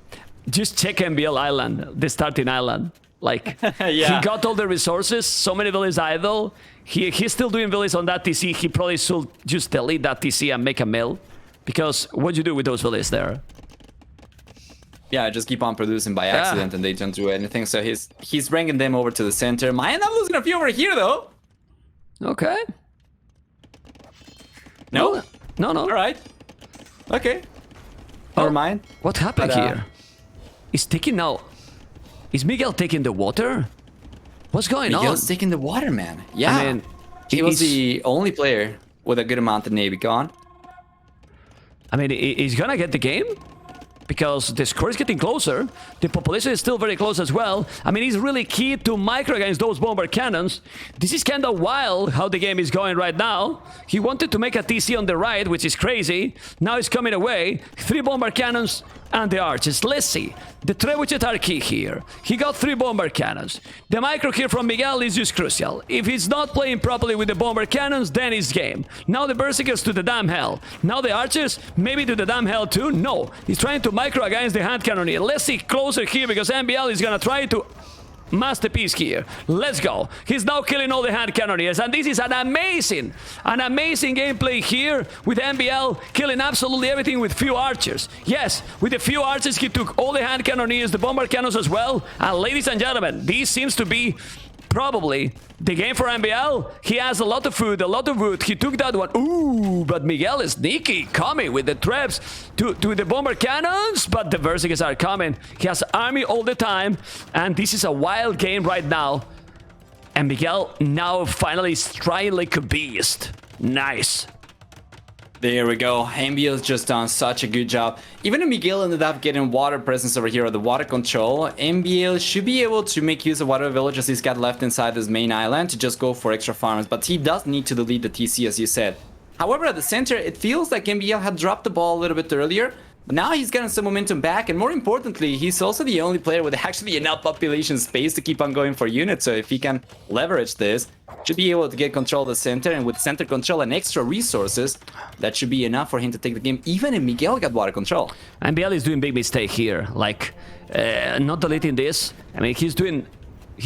Just check MbL Island, the starting island. Like, Yeah. he got all the resources, so many villages idle. He's still doing villages on that TC. He probably should just delete that TC and make a mill. Because what you do with those villages there? Yeah, just keep on producing by accident and they don't do anything. So he's bringing them over to the center. Might not losing a few over here, though. Okay. No? No. All right. Okay. Never mind. What happened But, here? Is taking now... Is Miguel taking the water? What's going on? Miguel's taking the water, man. Yeah. I mean, he was the only player with a good amount of Navy gone. I mean, he's gonna get the game? Because the score is getting closer. The population is still very close as well. I mean, he's really key to micro against those bomber cannons. This is kind of wild how the game is going right now. He wanted to make a TC on the right, which is crazy. Now he's coming away. 3 bomber cannons and the archers. Let's see. The trebuchets are key here. He got 3 bomber cannons. The micro here from Miguel is just crucial. If he's not playing properly with the bomber cannons, then it's game. Now the berserkers to the damn hell. Now the archers, maybe to the damn hell too? No. He's trying to micro against the hand cannoneer. Let's see closer here because MbL is gonna try to masterpiece here. Let's go. He's now killing all the hand cannoneers, and this is an amazing gameplay here with MbL killing absolutely everything with few archers. Yes, with a few archers he took all the hand cannoneers, the bomber cannons as well. And ladies and gentlemen, this seems to be probably the game for MbL. He has a lot of food, a lot of wood. He took that one. Ooh, but Miguel is sneaky, coming with the traps to the bomber cannons, but the berserkers are coming. He has army all the time, and this is a wild game right now. And Miguel now finally is trying like a beast. Nice. There we go. MbL's just done such a good job. Even if Miguel ended up getting water presence over here, or the water control, MbL should be able to make use of whatever villages he's got left inside this main island to just go for extra farms. But he does need to delete the TC, as you said. However, at the center, it feels like MbL had dropped the ball a little bit earlier. But now he's getting some momentum back, and more importantly, he's also the only player with actually enough population space to keep on going for units. So if he can leverage this, should be able to get control of the center, and with center control and extra resources, that should be enough for him to take the game, even if Miguel got water control. MbL is doing big mistake here, like not deleting this. I mean, he's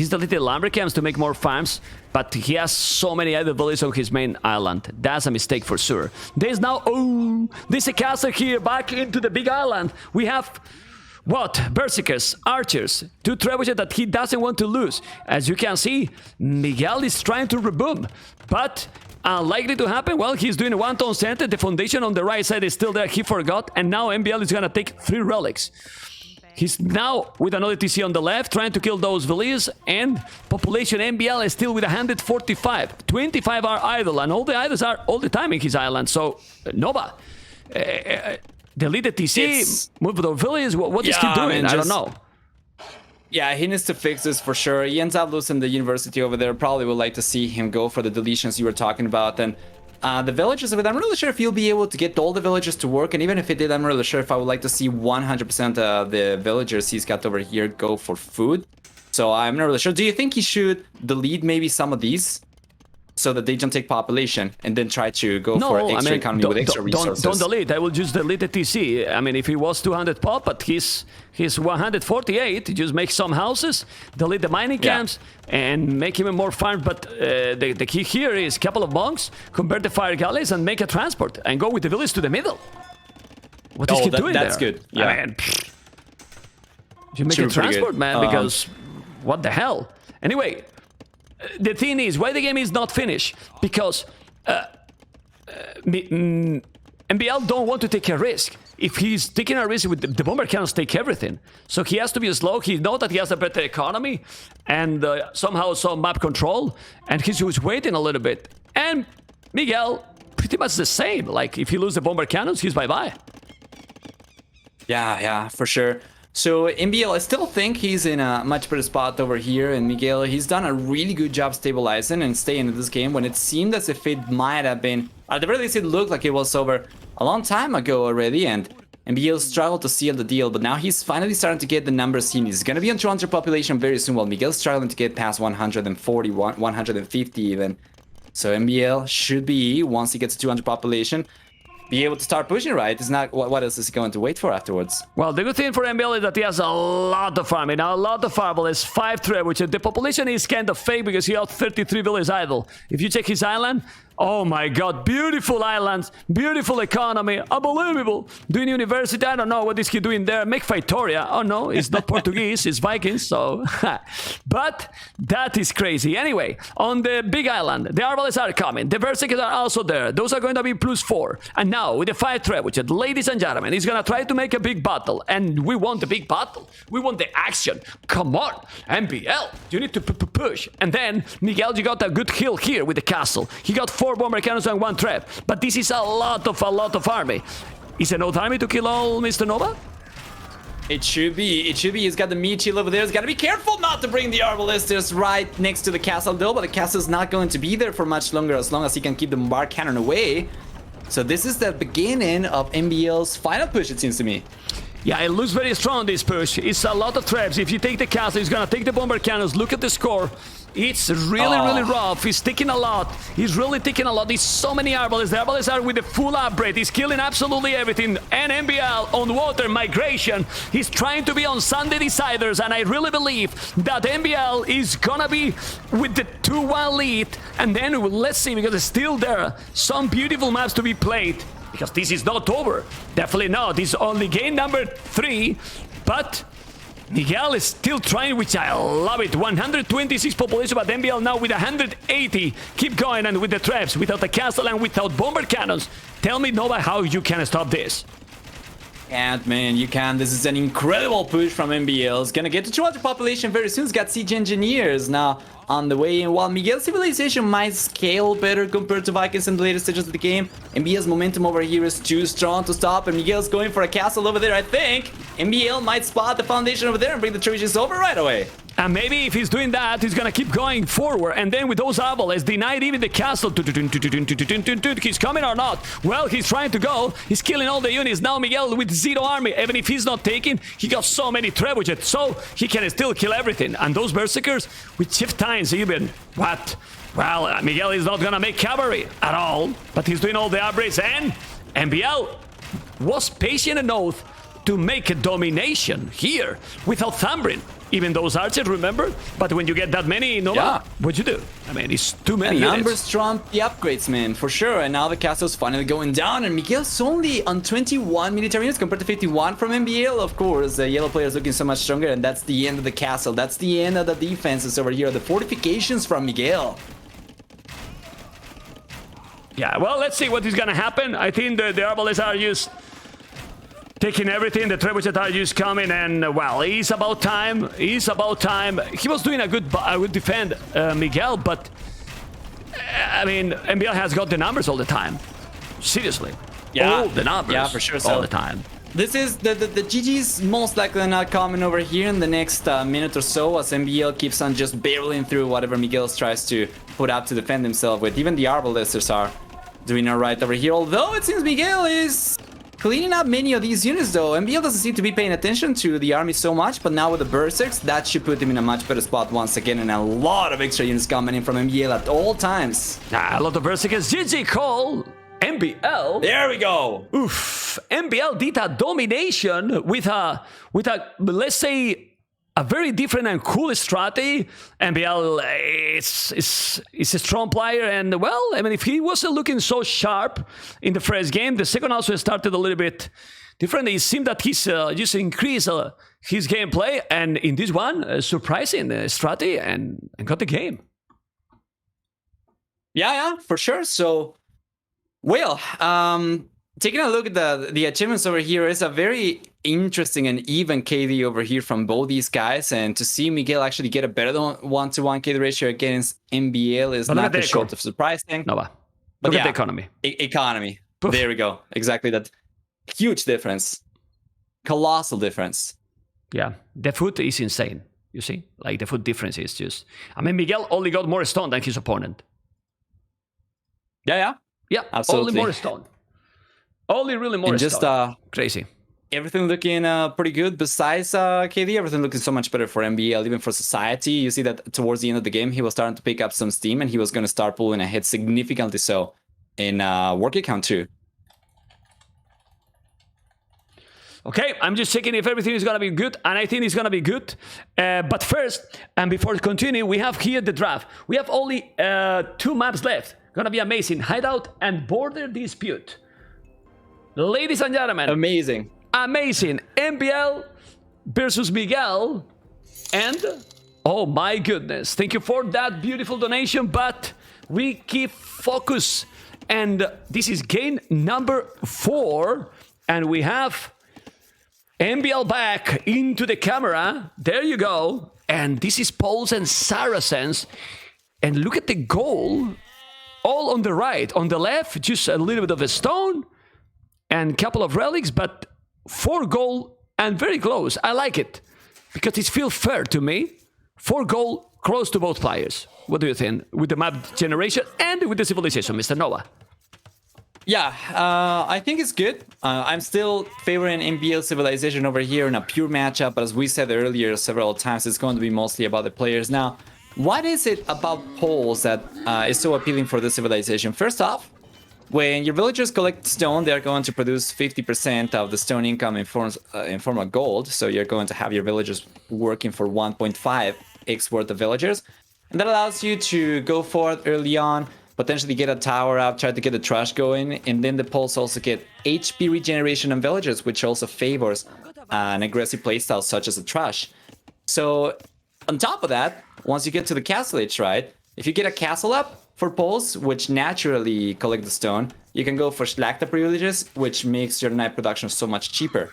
deleted lumber camps to make more farms, but he has so many other villages on his main island. That's a mistake for sure. There's now, there's a castle here back into the big island. We have, what? Berserkers, archers, 2 trebuchets that he doesn't want to lose. As you can see, Miguel is trying to reboom, but unlikely to happen. Well, he's doing a one-tone center. The foundation on the right side is still there. He forgot, and now MbL is gonna take 3 relics. He's now with another TC on the left, trying to kill those villages, and population MbL is still with 145. 25 are idle, and all the idols are all the time in his island. So, Nova, delete the TC, move the villages. What is he doing? I don't know. Yeah, he needs to fix this for sure. He ends up losing the university over there. Probably would like to see him go for the deletions you were talking about. And the villages, I'm not really sure if he'll be able to get all the villages to work. And even if he did, I'm not really sure if I would like to see 100% of the villagers he's got over here go for food. So I'm not really sure. Do you think he should delete maybe some of these so that they don't take population and then try to go for extra economy with extra resources? Don't delete. I will just delete the TC. I mean, if he was 200 pop, but he's 148, just make some houses, delete the mining camps, and make even more farms. But the key here is a couple of monks, convert the fire galleys, and make a transport, and go with the village to the middle. What is he doing that's there? Good. Yeah. I mean, you make a transport, man, because what the hell? Anyway, the thing is, why the game is not finished? Because MbL don't want to take a risk. If he's taking a risk with the bomber cannons take everything. So he has to be slow. He knows that he has a better economy and somehow some map control. And he's just waiting a little bit. And Miguel, pretty much the same. Like, if he loses the bomber cannons, he's bye-bye. Yeah, for sure. So MbL, I still think he's in a much better spot over here, and Miguel, he's done a really good job stabilizing and staying in this game when it seemed as if it might have been, at the very least it looked like it was over a long time ago already, and MbL struggled to seal the deal, but now he's finally starting to get the numbers he needs. He's going to be on 200 population very soon, while Miguel's struggling to get past 140, 150 even. So MbL should be, once he gets to 200 population, be able to start pushing, right? It's not, what else is he going to wait for afterwards? Well, the good thing for MbL is that he has a lot of farming. Now, a lot of farmable is 5 trade, which the population is kind of fake because he has 33 villages idle. If you check his island, oh my god, beautiful islands, beautiful economy, unbelievable. Doing university, I don't know what is he doing there. Make Victoria. Oh no, it's not Portuguese, it's Vikings, so. But that is crazy. Anyway, on the big island, the Arbalists are coming. The Berserkers are also there. Those are going to be +4. And now, with the 5 trebuchet, ladies and gentlemen, he's going to try to make a big battle. And we want the big battle. We want the action. Come on, MbL, you need to push. And then, Miguel, you got a good kill here with the castle. He got 4 bomber cannons and 1 trap. But this is a lot of army. Is it enough army to kill all Mr. Nova? It should be. It should be. He's got the meat shield over there. He's got to be careful not to bring the Arbalists right next to the castle, though. But the castle's not going to be there for much longer as long as he can keep the bombard cannon away. So this is the beginning of MbL's final push, it seems to me. Yeah, it looks very strong, this push. It's a lot of traps. If you take the castle, he's gonna take the bomber cannons. Look at the score. It's really rough. He's taking a lot. He's really taking a lot. There's so many Arbalists. The Arbalists are with the full upgrade. He's killing absolutely everything. And MbL on water migration. He's trying to be on Sunday Deciders. And I really believe that MbL is gonna be with the 2-1 lead. And then let's see, because it's still there. Some beautiful maps to be played. Because this is not over. Definitely not. This is only game number 3. But Miguel is still trying, which I love it. 126 population, but MbL now with 180. Keep going, and with the traps, without the castle and without bomber cannons. Tell me, Nova, how you can stop this. Can't, man, you can. This is an incredible push from MbL. It's gonna get to 200 population very soon. It's got siege engineers now on the way. And while Miguel's civilization might scale better compared to Vikings in the later stages of the game, MbL's momentum over here is too strong to stop. And Miguel's going for a castle over there, I think. MbL might spot the foundation over there and bring the Trojans over right away. And maybe if he's doing that, he's gonna keep going forward. And then with those Arbalists, denied even the castle. He's coming or not? Well, he's trying to go. He's killing all the units. Now Miguel with 0 army. Even if he's not taking, he got so many trebuchets. So he can still kill everything. And those Berserkers with shift times even. What? Well, Miguel is not gonna make cavalry at all. But he's doing all the upgrades. And MbL was patient enough to make a domination here without Thambrin. Even those archers, remember? But when you get that many, Nova, what'd you do? I mean, it's too many units. Numbers trump the upgrades, man, for sure. And now the castle's finally going down, and Miguel's only on 21 military units compared to 51 from MbL. Of course, the yellow player is looking so much stronger, and that's the end of the castle. That's the end of the defenses over here. The fortifications from Miguel. Yeah, well, let's see what is gonna happen. I think the Arbalists are just taking everything. The trebuchet are just coming, and well, it's about time. It's about time. He was doing a good defend, Miguel, but I mean, MbL has got the numbers all the time. Seriously, all the numbers, yeah, for sure, all the time. This is the GG's most likely not coming over here in the next minute or so, as MbL keeps on just barreling through whatever Miguel tries to put up to defend himself with. Even the Arbalisters are doing alright over here, although it seems Miguel is cleaning up many of these units, though. MbL doesn't seem to be paying attention to the army so much, but now with the Berserks, that should put him in a much better spot once again, and a lot of extra units coming in from MbL at all times. A lot of Berserkers. GG call. MbL. There we go. Oof. MbL did a domination with a let's say a very different and cool strategy. MbL is a strong player, and well, I mean, if he wasn't looking so sharp in the first game, the second also started a little bit different. It seemed that he's just increased his gameplay, and in this one, surprising strategy and got the game. Yeah, for sure. So, well, taking a look at the achievements over here, is a very interesting and even KD over here from both these guys, and to see Miguel actually get a better than 1-to-1 KD ratio against MbL is not short of surprising. Nova, look at the economy. Economy. Poof. There we go. Exactly that. Huge difference. Colossal difference. Yeah, the food is insane. You see, like the food difference is just. I mean, Miguel only got more stone than his opponent. Yeah, absolutely. Only more stone. Only really more and just crazy. everything looking pretty good. Besides KD, everything looking so much better for MbL, even for Society. You see that towards the end of the game, he was starting to pick up some steam, and he was going to start pulling ahead significantly so in work account too. Okay, I'm just checking if everything is going to be good, and I think it's going to be good. But first, and before continuing, we have here the draft. We have only 2 maps left. Going to be amazing. Hideout and Border Dispute. Ladies and gentlemen. Amazing. Amazing. MbL versus Miguel. And, oh my goodness. Thank you for that beautiful donation, but we keep focus. And this is game number 4. And we have MbL back into the camera. There you go. And this is Poles and Saracens. And look at the goal. All on the right. On the left, just a little bit of a stone. And a couple of relics. But 4 goal and very close. I like it. Because it feels fair to me. 4 goal close to both players. What do you think? With the map generation and with the civilization, Mr. Nova. Yeah, I think it's good. I'm still favoring MbL Civilization over here in a pure matchup, but as we said earlier several times, it's going to be mostly about the players. Now, what is it about Poles that is so appealing for the Civilization? First off, when your villagers collect stone, they're going to produce 50% of the stone income in form of gold, so you're going to have your villagers working for 1.5x worth of villagers, and that allows you to go forward early on, potentially get a tower up, try to get the trash going, and then the Poles also get HP regeneration on villagers, which also favors an aggressive playstyle such as the trash. So on top of that, once you get to the castle age, right, if you get a castle up for Poles, which naturally collect the stone, you can go for Shlakta privileges, which makes your knight production so much cheaper,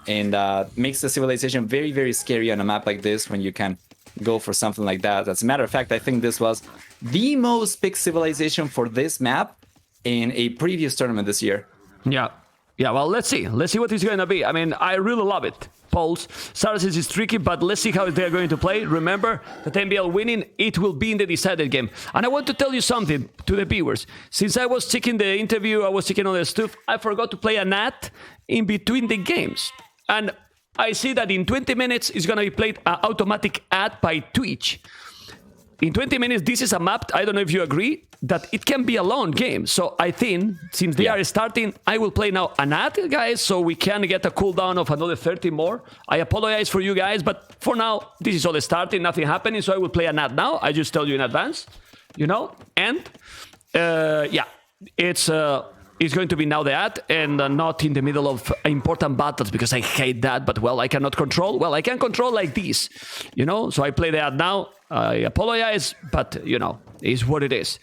and makes the civilization very, very scary on a map like this when you can go for something like that. As a matter of fact, I think this was the most picked civilization for this map in a previous tournament this year. Yeah. Yeah, well, let's see. Let's see what it's going to be. I mean, I really love it. Poles. Saracens is tricky, but let's see how they're going to play. Remember that MbL winning, it will be in the decided game. And I want to tell you something to the viewers. Since I was checking the interview, I was checking all the stuff, I forgot to play an ad in between the games. And I see that in 20 minutes, it's going to be played an automatic ad by Twitch. In 20 minutes, this is a map, I don't know if you agree, that it can be a long game. So I think, since they are starting, I will play now an ad, guys, so we can get a cooldown of another 30 more. I apologize for you guys, but for now, this is all starting, nothing happening, so I will play an ad now. I just tell you in advance, you know? And, yeah, it's going to be now the ad, and not in the middle of important battles, because I hate that, but, well, I cannot control. Well, I can control like this, you know? So I play the ad now. I apologize, but, you know, it's what it is.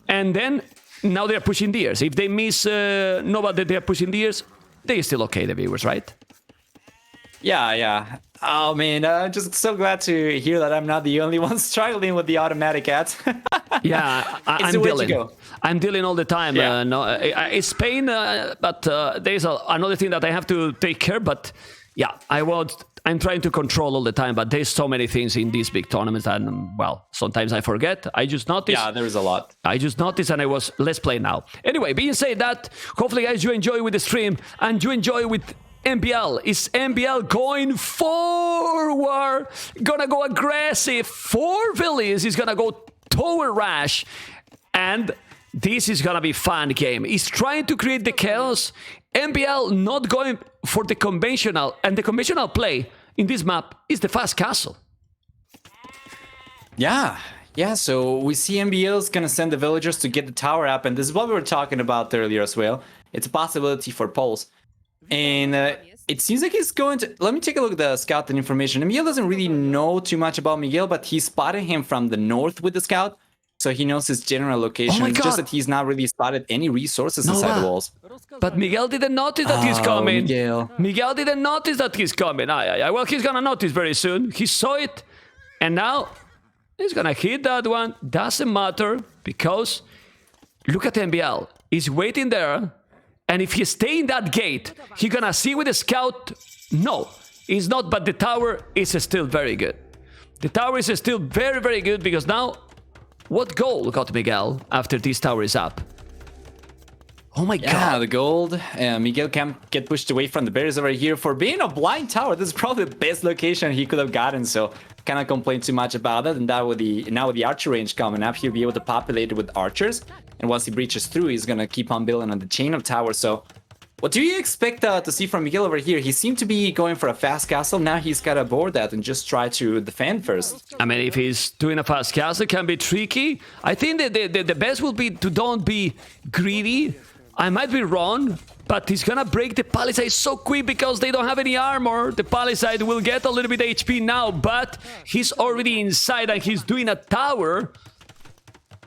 And then, now they're pushing the ears. If they miss Nova that they're pushing the ears, they're still okay, the viewers, right? Yeah, yeah. Oh, man, I'm just so glad to hear that I'm not the only one struggling with the automatic ads. Yeah, I'm dealing. I'm dealing all the time. Yeah. No, it's pain, but there's another thing that I have to take care. But yeah, I'm trying to control all the time. But there's so many things in these big tournaments, and well, sometimes I forget. I just noticed. Yeah, there is a lot. I just noticed, and let's play now. Anyway, being said that, hopefully, guys, you enjoy with the stream and you enjoy with MbL. Is MbL going forward? Gonna go aggressive. 4 villains. He's gonna go tower rush, and this is gonna be fun game. He's trying to create the chaos. MbL not going for the conventional, and the conventional play in this map is the fast castle. Yeah, so we see MbL is gonna send the villagers to get the tower up, and this is what we were talking about earlier as well. It's a possibility for Poles. And it seems like he's going to... Let me take a look at the scout and information. MbL doesn't really know too much about Miguel, but he spotted him from the north with the scout. So he knows his general location. It's just that he's not really spotted any resources inside the walls. But Miguel didn't notice that he's coming. Miguel didn't notice that he's coming. Well, he's gonna notice very soon. He saw it, and now he's gonna hit that one. Doesn't matter, because look at MbL. He's waiting there, and if he stay in that gate, he's gonna see with the scout. No, it's not, but the tower is still very good. The tower is still very, very good, because now... What goal got Miguel after this tower is up? Oh my Yeah, god. the gold. Miguel can get pushed away from the barriers over here. For being a blind tower, this is probably the best location he could have gotten, so cannot complain too much about it. And that with now with the archer range coming up, he'll be able to populate it with archers. And once he breaches through, he's gonna keep on building on the chain of towers. So what do you expect to see from Miguel over here? He seemed to be going for a fast castle. Now he's got to board that and just try to defend first. I mean, if he's doing a fast castle, it can be tricky. I think that the best will be to don't be greedy. I might be wrong, but he's gonna break the palisade so quick because they don't have any armor. The palisade will get a little bit HP now, but he's already inside and he's doing a tower.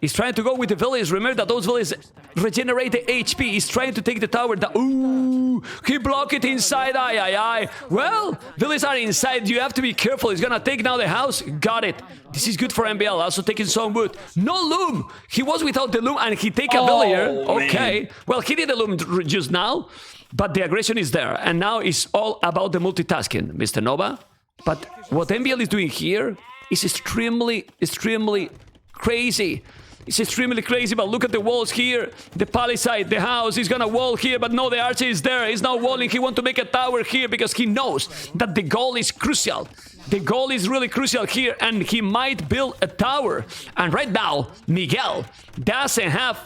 He's trying to go with the village. Remember that those villages regenerate the HP. He's trying to take the tower down. Ooh, he blocked it inside. Aye, aye, aye. Well, villages are inside. You have to be careful. He's gonna take now the house. Got it. This is good for MbL. Also taking some wood. No loom. He was without the loom and he take a villager. Okay. Well, he did a loom just now, but the aggression is there. And now it's all about the multitasking, Mr. Nova. But what MbL is doing here is extremely crazy. It's extremely crazy, but look at the walls here. The palisade, the house, he's gonna wall here, but no, the archer is there. He's not walling. He wants to make a tower here because he knows that the goal is crucial. The goal is really crucial here, and he might build a tower. And right now, Miguel doesn't have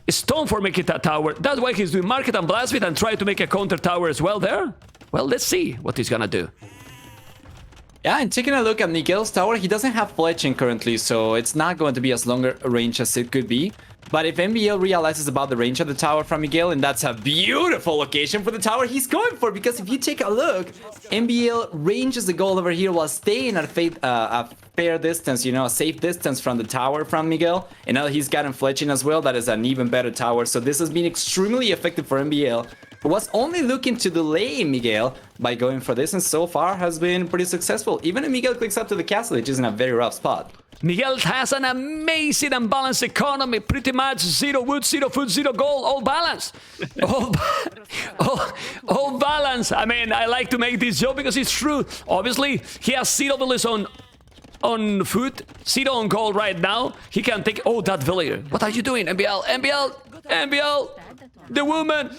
a stone for making that tower. That's why he's doing market and blasphemy and try to make a counter tower as well there. Well, let's see what he's gonna do. Yeah, and taking a look at Miguel's tower, he doesn't have fletching currently, so it's not going to be as long a range as it could be. But if MbL realizes about the range of the tower from Miguel, and that's a beautiful location for the tower he's going for, because if you take a look, MbL ranges the goal over here while staying at a fair distance, you know, a safe distance from the tower from Miguel. And now he's gotten fletching as well. That is an even better tower. So this has been extremely effective for MbL, who was only looking to delay Miguel by going for this, and so far has been pretty successful. Even if Miguel clicks up to the castle, which is in a very rough spot. Miguel has an amazing and balanced economy. Pretty much 0 wood, 0 food, 0 gold, all balanced. all balanced. I mean, I like to make this joke because it's true. Obviously, he has 0 villages on food, 0 on gold right now. He can take... Oh, that villager. What are you doing, MbL? MbL, the woman.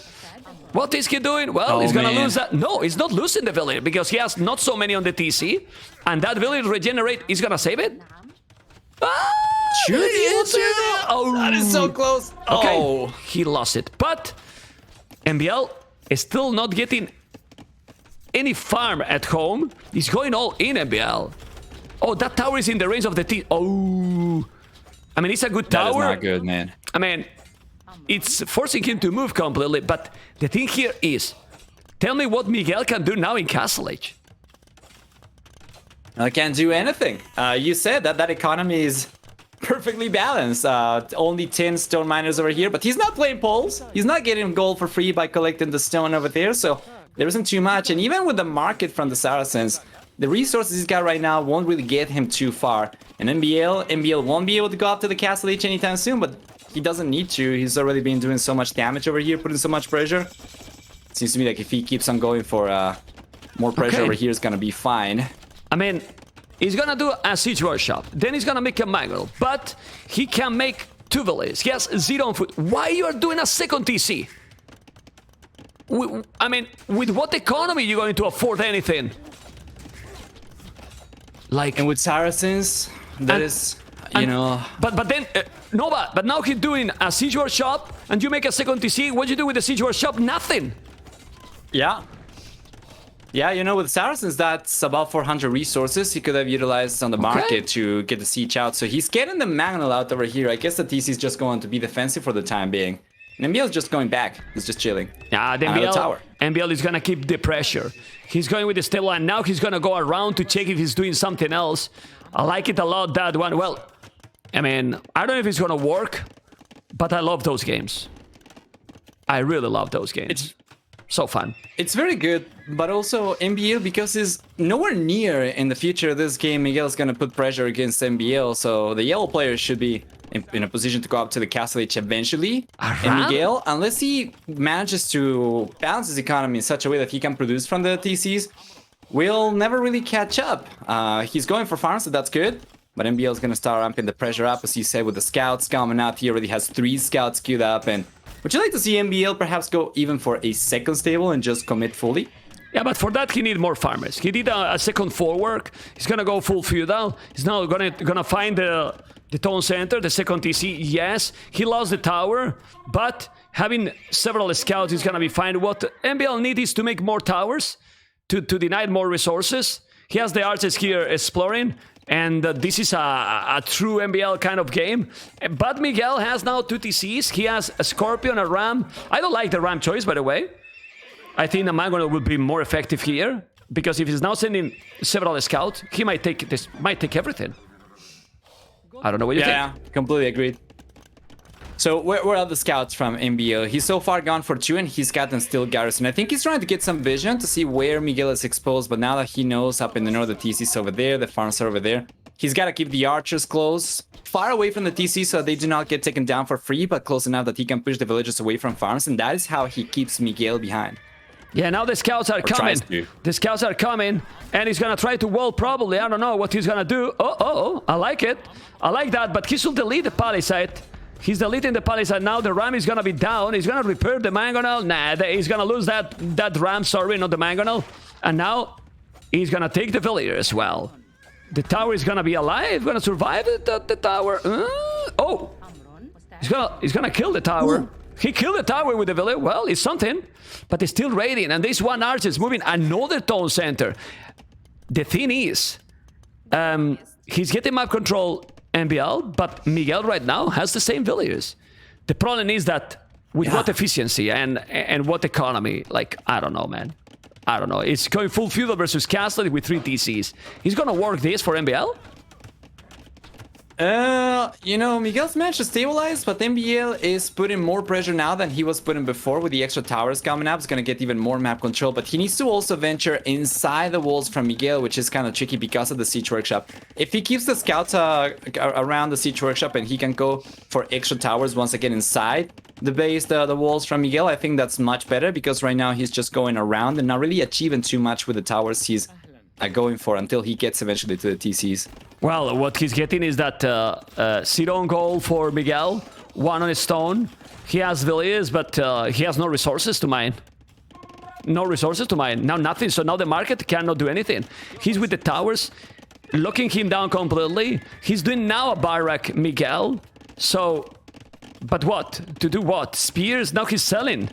What is he doing? Well, he's gonna lose that. No, he's not losing the villager because he has not so many on the TC. And that villager regenerate. He's gonna save it? Ah, Oh, that is so close. Okay, Oh. he lost it. But MbL is still not getting any farm at home. He's going all in, MbL. Oh, that tower is in the range of the T. Oh, I mean, it's a good tower. That is not good, man. I mean, it's forcing him to move completely. But the thing here is, tell me what Miguel can do now in Castle Age. I can't do anything. You said that economy is perfectly balanced. Only 10 stone miners over here, but he's not playing poles. He's not getting gold for free by collecting the stone over there, so there isn't too much. And even with the market from the Saracens, the resources he's got right now won't really get him too far. And MbL won't be able to go up to the Castle Age anytime soon, but he doesn't need to. He's already been doing so much damage over here, putting so much pressure. It seems to me like if he keeps on going for more pressure over here, it's gonna be fine. I mean, he's gonna do a siege workshop, then he's gonna make a manual, but he can make 2 villages. He has 0 on food. Why you are doing a second TC? I mean, with what economy you going to afford anything? Like, And with Saracens, that is, you know... But then, Nova, but now he's doing a siege workshop, and you make a second TC. What you do with the siege workshop? Nothing. Yeah. Yeah, you know, with Saracens, that's about 400 resources he could have utilized on the market to get the siege out. So he's getting the Magnal out over here. I guess the TC is just going to be defensive for the time being. And MbL is just going back. He's just chilling. Yeah, the MbL is going to keep the pressure. He's going with the stable, and now he's going to go around to check if he's doing something else. I like it a lot, that one. Well, I mean, I don't know if it's going to work, but I love those games. I really love those games. It's so fun. It's very good, but also MbL, because he's nowhere near in the future of this game, Miguel's going to put pressure against MbL, so the yellow players should be in a position to go up to the Castle Age eventually. And Miguel, unless he manages to balance his economy in such a way that he can produce from the TCs, will never really catch up. He's going for farms, so that's good. But MbL is going to start ramping the pressure up, as you said, with the scouts coming out. He already has 3 scouts queued up, and Would you like to see MbL perhaps go even for a second stable and just commit fully? Yeah, but for that he need more farmers. He did a second forework. He's gonna go full feudal. He's now gonna find the town center, the second TC. Yes, he lost the tower, but having several scouts is gonna be fine. What MbL needs is to make more towers to deny more resources. He has the archers here exploring, and this is a true MbL kind of game. But Miguel has now 2 TCs. He has a Scorpion, a Ram. I don't like the Ram choice, by the way. I think the Mangonel will be more effective here, because if he's now sending several scouts, he might take everything. I don't know what you think. Yeah, completely agreed. So where are the scouts from MbL? He's so far gone for 2 and he's gotten still garrison. I think he's trying to get some vision to see where Miguel is exposed, but now that he knows up in the north the TC's over there, the farms are over there, he's got to keep the archers close, far away from the TC so they do not get taken down for free, but close enough that he can push the villagers away from farms, and that is how he keeps Miguel behind. Yeah, now the scouts are coming. The scouts are coming, and he's gonna try to wall probably. I don't know what he's gonna do. Oh, I like it. I like that, but he should delete the palisade. He's deleting the palisade now. The ram is gonna be down. He's gonna repair the mangonel. Nah, he's gonna lose that ram. Sorry, not the mangonel. And now he's gonna take the villager as well. The tower is gonna be alive. Gonna survive the tower. Oh, he's gonna kill the tower. Ooh. He killed the tower with the villager. Well, it's something, but it's still raiding. And this one archer is moving another town center. The thing is, he's getting map control MbL, but Miguel right now has the same villagers. The problem is that with what efficiency and what economy? Like, I don't know, man. I don't know. It's going full feudal versus castle with 3 TCs. He's gonna work this for MbL? You know, Miguel's managed to stabilize, but MbL is putting more pressure now than he was putting before with the extra towers coming up. He's going to get even more map control, but he needs to also venture inside the walls from Miguel, which is kind of tricky because of the siege workshop. If he keeps the scouts around the siege workshop and he can go for extra towers once again inside the base, the walls from Miguel, I think that's much better, because right now he's just going around and not really achieving too much with the towers he's going for until he gets eventually to the TCs. Well, what he's getting is that 0 on gold for Miguel, 1 on his stone. He has villages, but he has no resources to mine. No resources to mine. Now nothing, so now the market cannot do anything. He's with the towers, locking him down completely. He's doing now a barrack, Miguel. So, but what? To do what? Spears? Now he's selling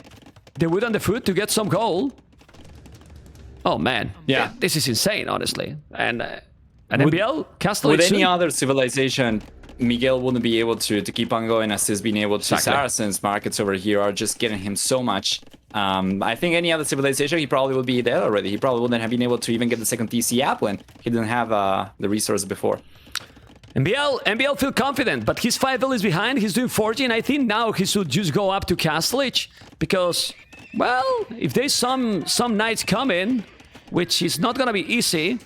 the wood and the food to get some gold. Oh man, yeah, this is insane, honestly. And MbL, Castle. With any other civilization, Miguel wouldn't be able to keep on going as he's been able to. Exactly. Saracens markets over here are just getting him so much. I think any other civilization, he probably would be there already. He probably wouldn't have been able to even get the second TC app when he didn't have the resources before. MbL feel confident, but he's 5 villages behind. He's doing 14. I think now he should just go up to Castlage, because, well, if there's some knights coming, which is not gonna be easy,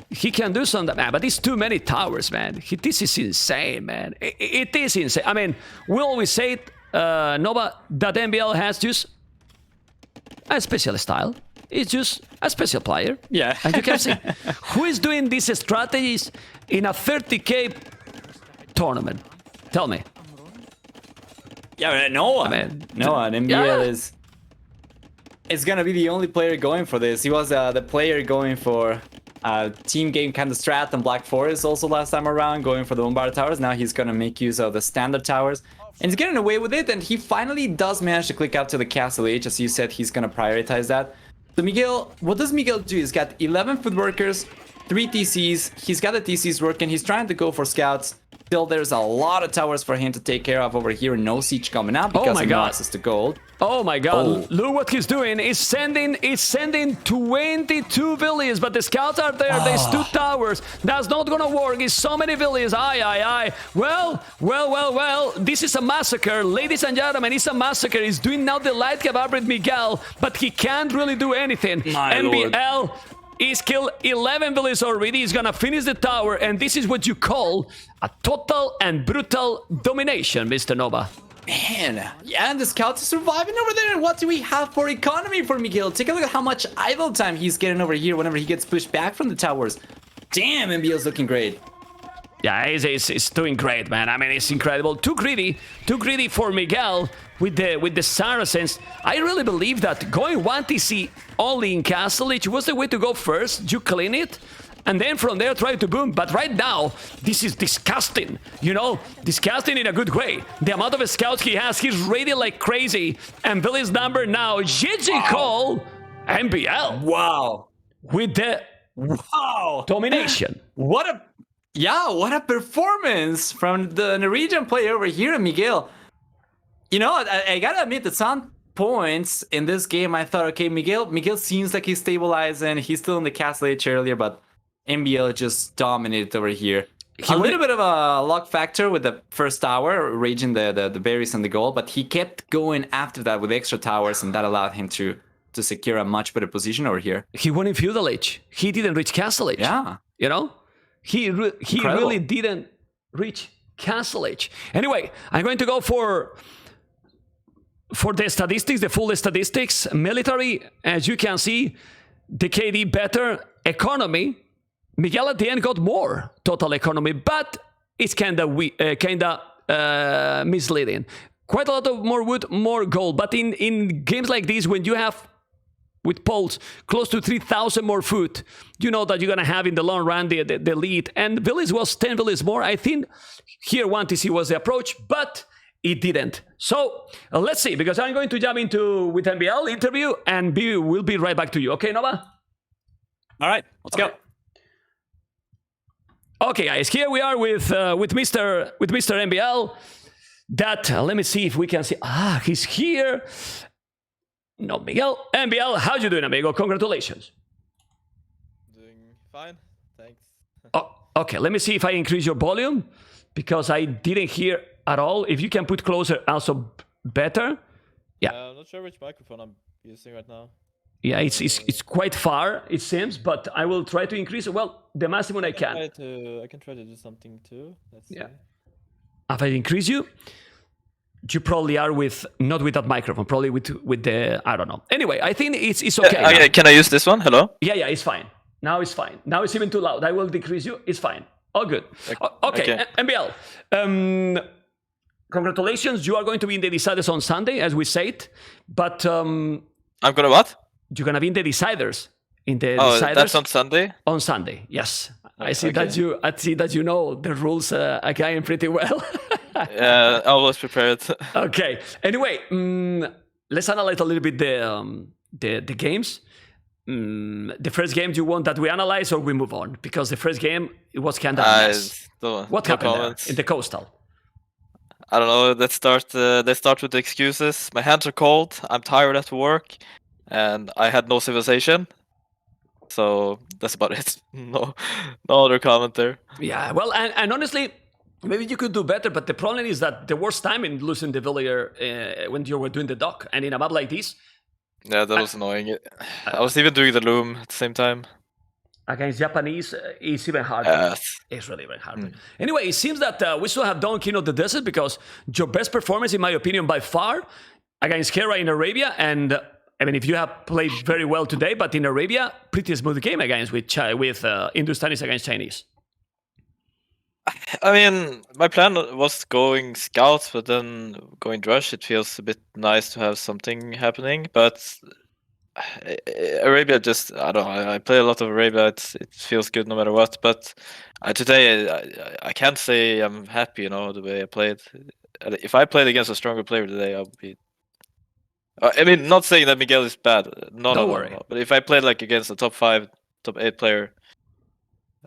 he can do something. But it's too many towers, man. This is insane, man. It is insane. I mean, we always say it, Nova, that MbL has just a special style. It's just a special player. Yeah. And you can see who is doing these strategies in a 30k tournament. Tell me. Yeah, no one. No one. MbL is gonna be the only player going for this. He was the player going for team game kind of strat on Black Forest also last time around, going for the Bombard Towers. Now he's gonna make use of the standard towers, and he's getting away with it, and he finally does manage to click out to the Castle Age. As you said, he's gonna prioritize that. So Miguel, what does Miguel do? He's got 11 food workers, 3 TCs. He's got the TCs working. He's trying to go for scouts. Still, there's a lot of towers for him to take care of over here. No siege coming up because of no access to gold. Oh my god. Oh. Look what he's doing. He's sending 22 villages, but the scouts are there. There's 2 towers. That's not gonna work. It's so many villages. Aye. Well. This is a massacre. Ladies and gentlemen, it's a massacre. He's doing now the light cavalry with Miguel, but he can't really do anything. MbL he's killed 11 villages already. He's gonna finish the tower, and this is what you call a total and brutal domination, Mr. Nova. Man, yeah, and the scouts are surviving over there. And what do we have for economy for Miguel? Take a look at how much idle time he's getting over here whenever he gets pushed back from the towers. Damn, MbL's looking great. Yeah, he's doing great, man. I mean, it's incredible. Too greedy for Miguel with the Saracens. I really believe that going 1 TC only in Castle Age was the way to go first. You clean it, and then from there try to boom. But right now, this is disgusting. You know, disgusting in a good way. The amount of scouts he has, he's raiding like crazy. And Billy's number now, GG Cole, MbL. Wow. With the domination. What a performance from the Norwegian player over here, Miguel. You know, I gotta admit that some points in this game I thought, okay, Miguel seems like he's stabilizing. He's still in the castle age earlier, but MbL just dominated over here. A little bit of a luck factor with the first tower, raging the berries and the gold, but he kept going after that with extra towers, and that allowed him to secure a much better position over here. He won in Feudal Age. He didn't reach Castle Age. Yeah. You know? He really didn't reach Castle Age. Anyway, I'm going to go for the statistics, the full statistics. Military, as you can see, the KD better. Economy, Miguel at the end got more total economy, but it's kind of misleading. Quite a lot of more wood, more gold. But in games like this, when you have with polls close to 3,000 more food, you know that you're going to have in the long run the lead. And village was 10 villages more. I think here 1 TC was the approach, but it didn't. So let's see, because I'm going to jump into with MbL interview, and we'll be right back to you. Okay, Nova? All right, let's go. Okay, guys, here we are with Mr. MbL. That let me see if we can see. He's here. No, Miguel. MbL, how you doing, amigo? Congratulations. Doing fine, thanks. Oh, okay, let me see if I increase your volume, because I didn't hear at all. If you can put closer, also better. Yeah. I'm not sure which microphone I'm using right now. Yeah, it's quite far, it seems, but I will try to increase it. Well, the maximum I can. I can try to do something too. Let's see. If I increase you, you probably are not with that microphone, probably with the, I don't know. Anyway, I think it's okay. Can I use this one? Hello? Yeah, it's fine. Now it's fine. Now it's even too loud. I will decrease you. It's fine. All good. Okay. MbL. Congratulations. You are going to be in the deciders on Sunday, as we said. But I'm gonna what? You're gonna be in the deciders. Deciders. That's on Sunday. On Sunday, yes. I see that you know the rules again pretty well. Yeah, I was prepared. Okay. Anyway, let's analyze a little bit the games. The first game you want that we analyze, or we move on, because the first game it was kind of mess. What happened there in the coastal? I don't know. Let's start with the excuses. My hands are cold. I'm tired after work, and I had no civilization. So that's about it. No other comment there. Yeah, well, and honestly, maybe you could do better, but the problem is that the worst time in losing the villager when you were doing the dock, and in a map like this. Yeah, that was annoying. I was even doing the loom at the same time. Against Japanese, it's even harder. Yes. It's really very hard. Anyway, it seems that we should have done King of the Desert, because your best performance, in my opinion, by far, against Kera in Arabia, and I mean, if you have played very well today, but in Arabia, pretty smooth game against with Hindustanis against Chinese. I mean, my plan was going scouts, but then going drush. It feels a bit nice to have something happening, but Arabia just, I don't know, I play a lot of Arabia. It feels good no matter what, but today I can't say I'm happy, the way I played. If I played against a stronger player today, I would be. I mean, not saying that Miguel is bad. Don't worry. No. But if I played like against a top 5, top 8 player,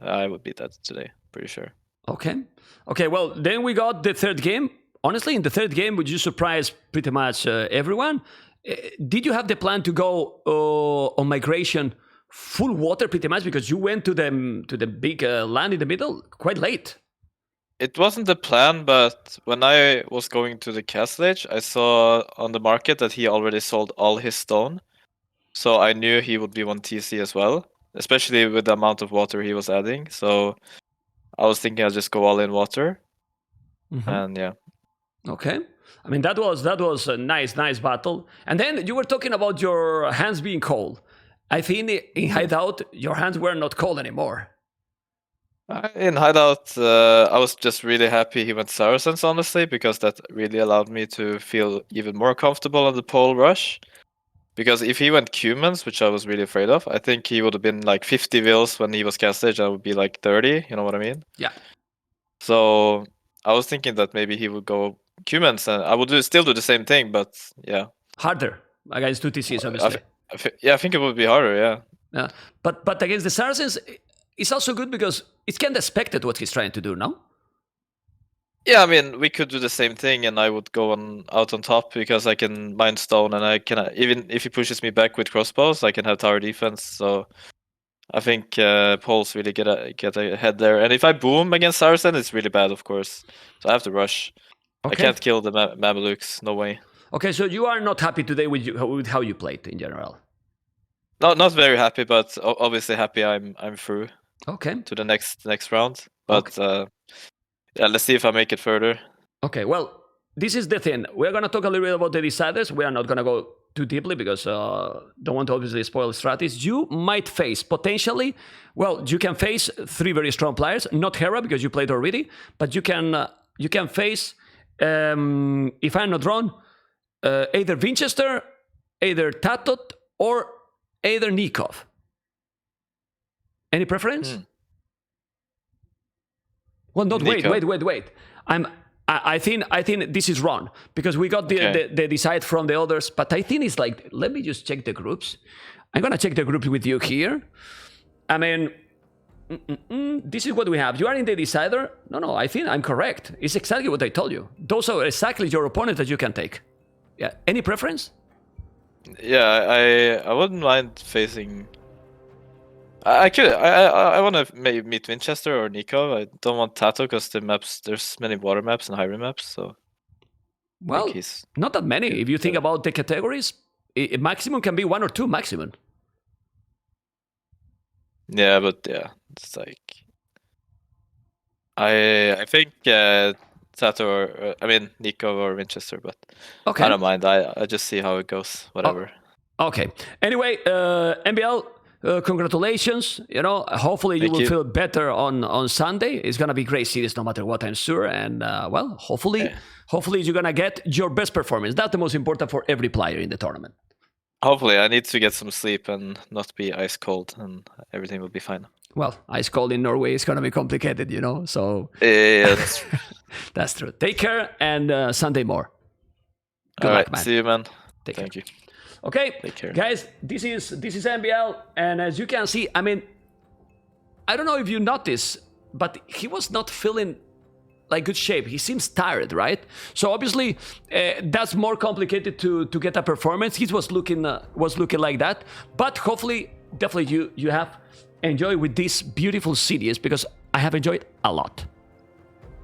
I would beat that today, pretty sure. Okay. Well, then we got the third game. Honestly, in the third game, would you surprise pretty much everyone? Did you have the plan to go on migration full water pretty much, because you went to the big land in the middle quite late? It wasn't the plan, but when I was going to the castle age, I saw on the market that he already sold all his stone. So I knew he would be 1 TC as well, especially with the amount of water he was adding. So I was thinking I'll just go all in water. And yeah. Okay. I mean, that was a nice battle. And then you were talking about your hands being cold. I think in Hideout, your hands were not cold anymore. In hideout, I was just really happy he went Saracens, honestly, because that really allowed me to feel even more comfortable on the pole rush. Because if he went Cumans, which I was really afraid of, I think he would have been like 50 wills when he was cast stage. I would be like 30. You know what I mean? Yeah. So I was thinking that maybe he would go Cumans, and I would still do the same thing, but yeah. Harder against 2TCs, obviously. I think it would be harder. Yeah. Yeah. But against the Saracens, it's also good because it's kind of expected what he's trying to do, no? Yeah, I mean, we could do the same thing, and I would go out on top because I can Mind Stone, and I can even if he pushes me back with crossbows, I can have tower defense. So I think Poles really get ahead there. And if I boom against Saracen, it's really bad, of course. So I have to rush. Okay. I can't kill the Mamelukes. No way. Okay, so you are not happy today with how you played in general. Not very happy, but obviously happy I'm through. Okay. To the next round. But yeah, let's see if I make it further. Okay, well, this is the thing. We're going to talk a little bit about the deciders. We are not going to go too deeply because don't want to obviously spoil strategies. You might face potentially, well, you can face 3 very strong players. Not Hera because you played already, but you can face, if I'm not wrong, either Winchester, either Tatot, or either Nikov. Any preference? Well, not wait. I think this is wrong because we got the decide from the others, but I think it's like, let me just check the groups. I'm gonna check the groups with you here. I mean, this is what we have. You are in the decider. No, I think I'm correct. It's exactly what I told you. Those are exactly your opponents that you can take. Yeah. Any preference? Yeah, I wouldn't mind facing. I want to maybe meet Winchester or Nico. I don't want Tato because the maps, there's many water maps and hybrid maps. So, well, not that many. If you think about the categories, maximum can be 1 or 2 maximum. Yeah, but yeah, it's like I think Tato or I mean Nico or Winchester, but I don't mind. I just see how it goes. Whatever. Okay. Anyway, MbL. Congratulations, hopefully you will feel better on Sunday. It's gonna be great series no matter what, I'm sure. And well, hopefully you're gonna get your best performance. That's the most important for every player in the tournament. Hopefully I need to get some sleep and not be ice cold and everything will be fine. Well, ice cold in Norway is gonna be complicated, so yeah, that's true. That's true. Take care and Sunday more. Good luck, man. See you, man. Thank you. Okay, guys, this is MbL, and as you can see, I mean, I don't know if you noticed, but he was not feeling like good shape. He seems tired, right? So obviously, that's more complicated to get a performance. He was looking like that, but hopefully, definitely you have enjoyed with this beautiful series because I have enjoyed a lot.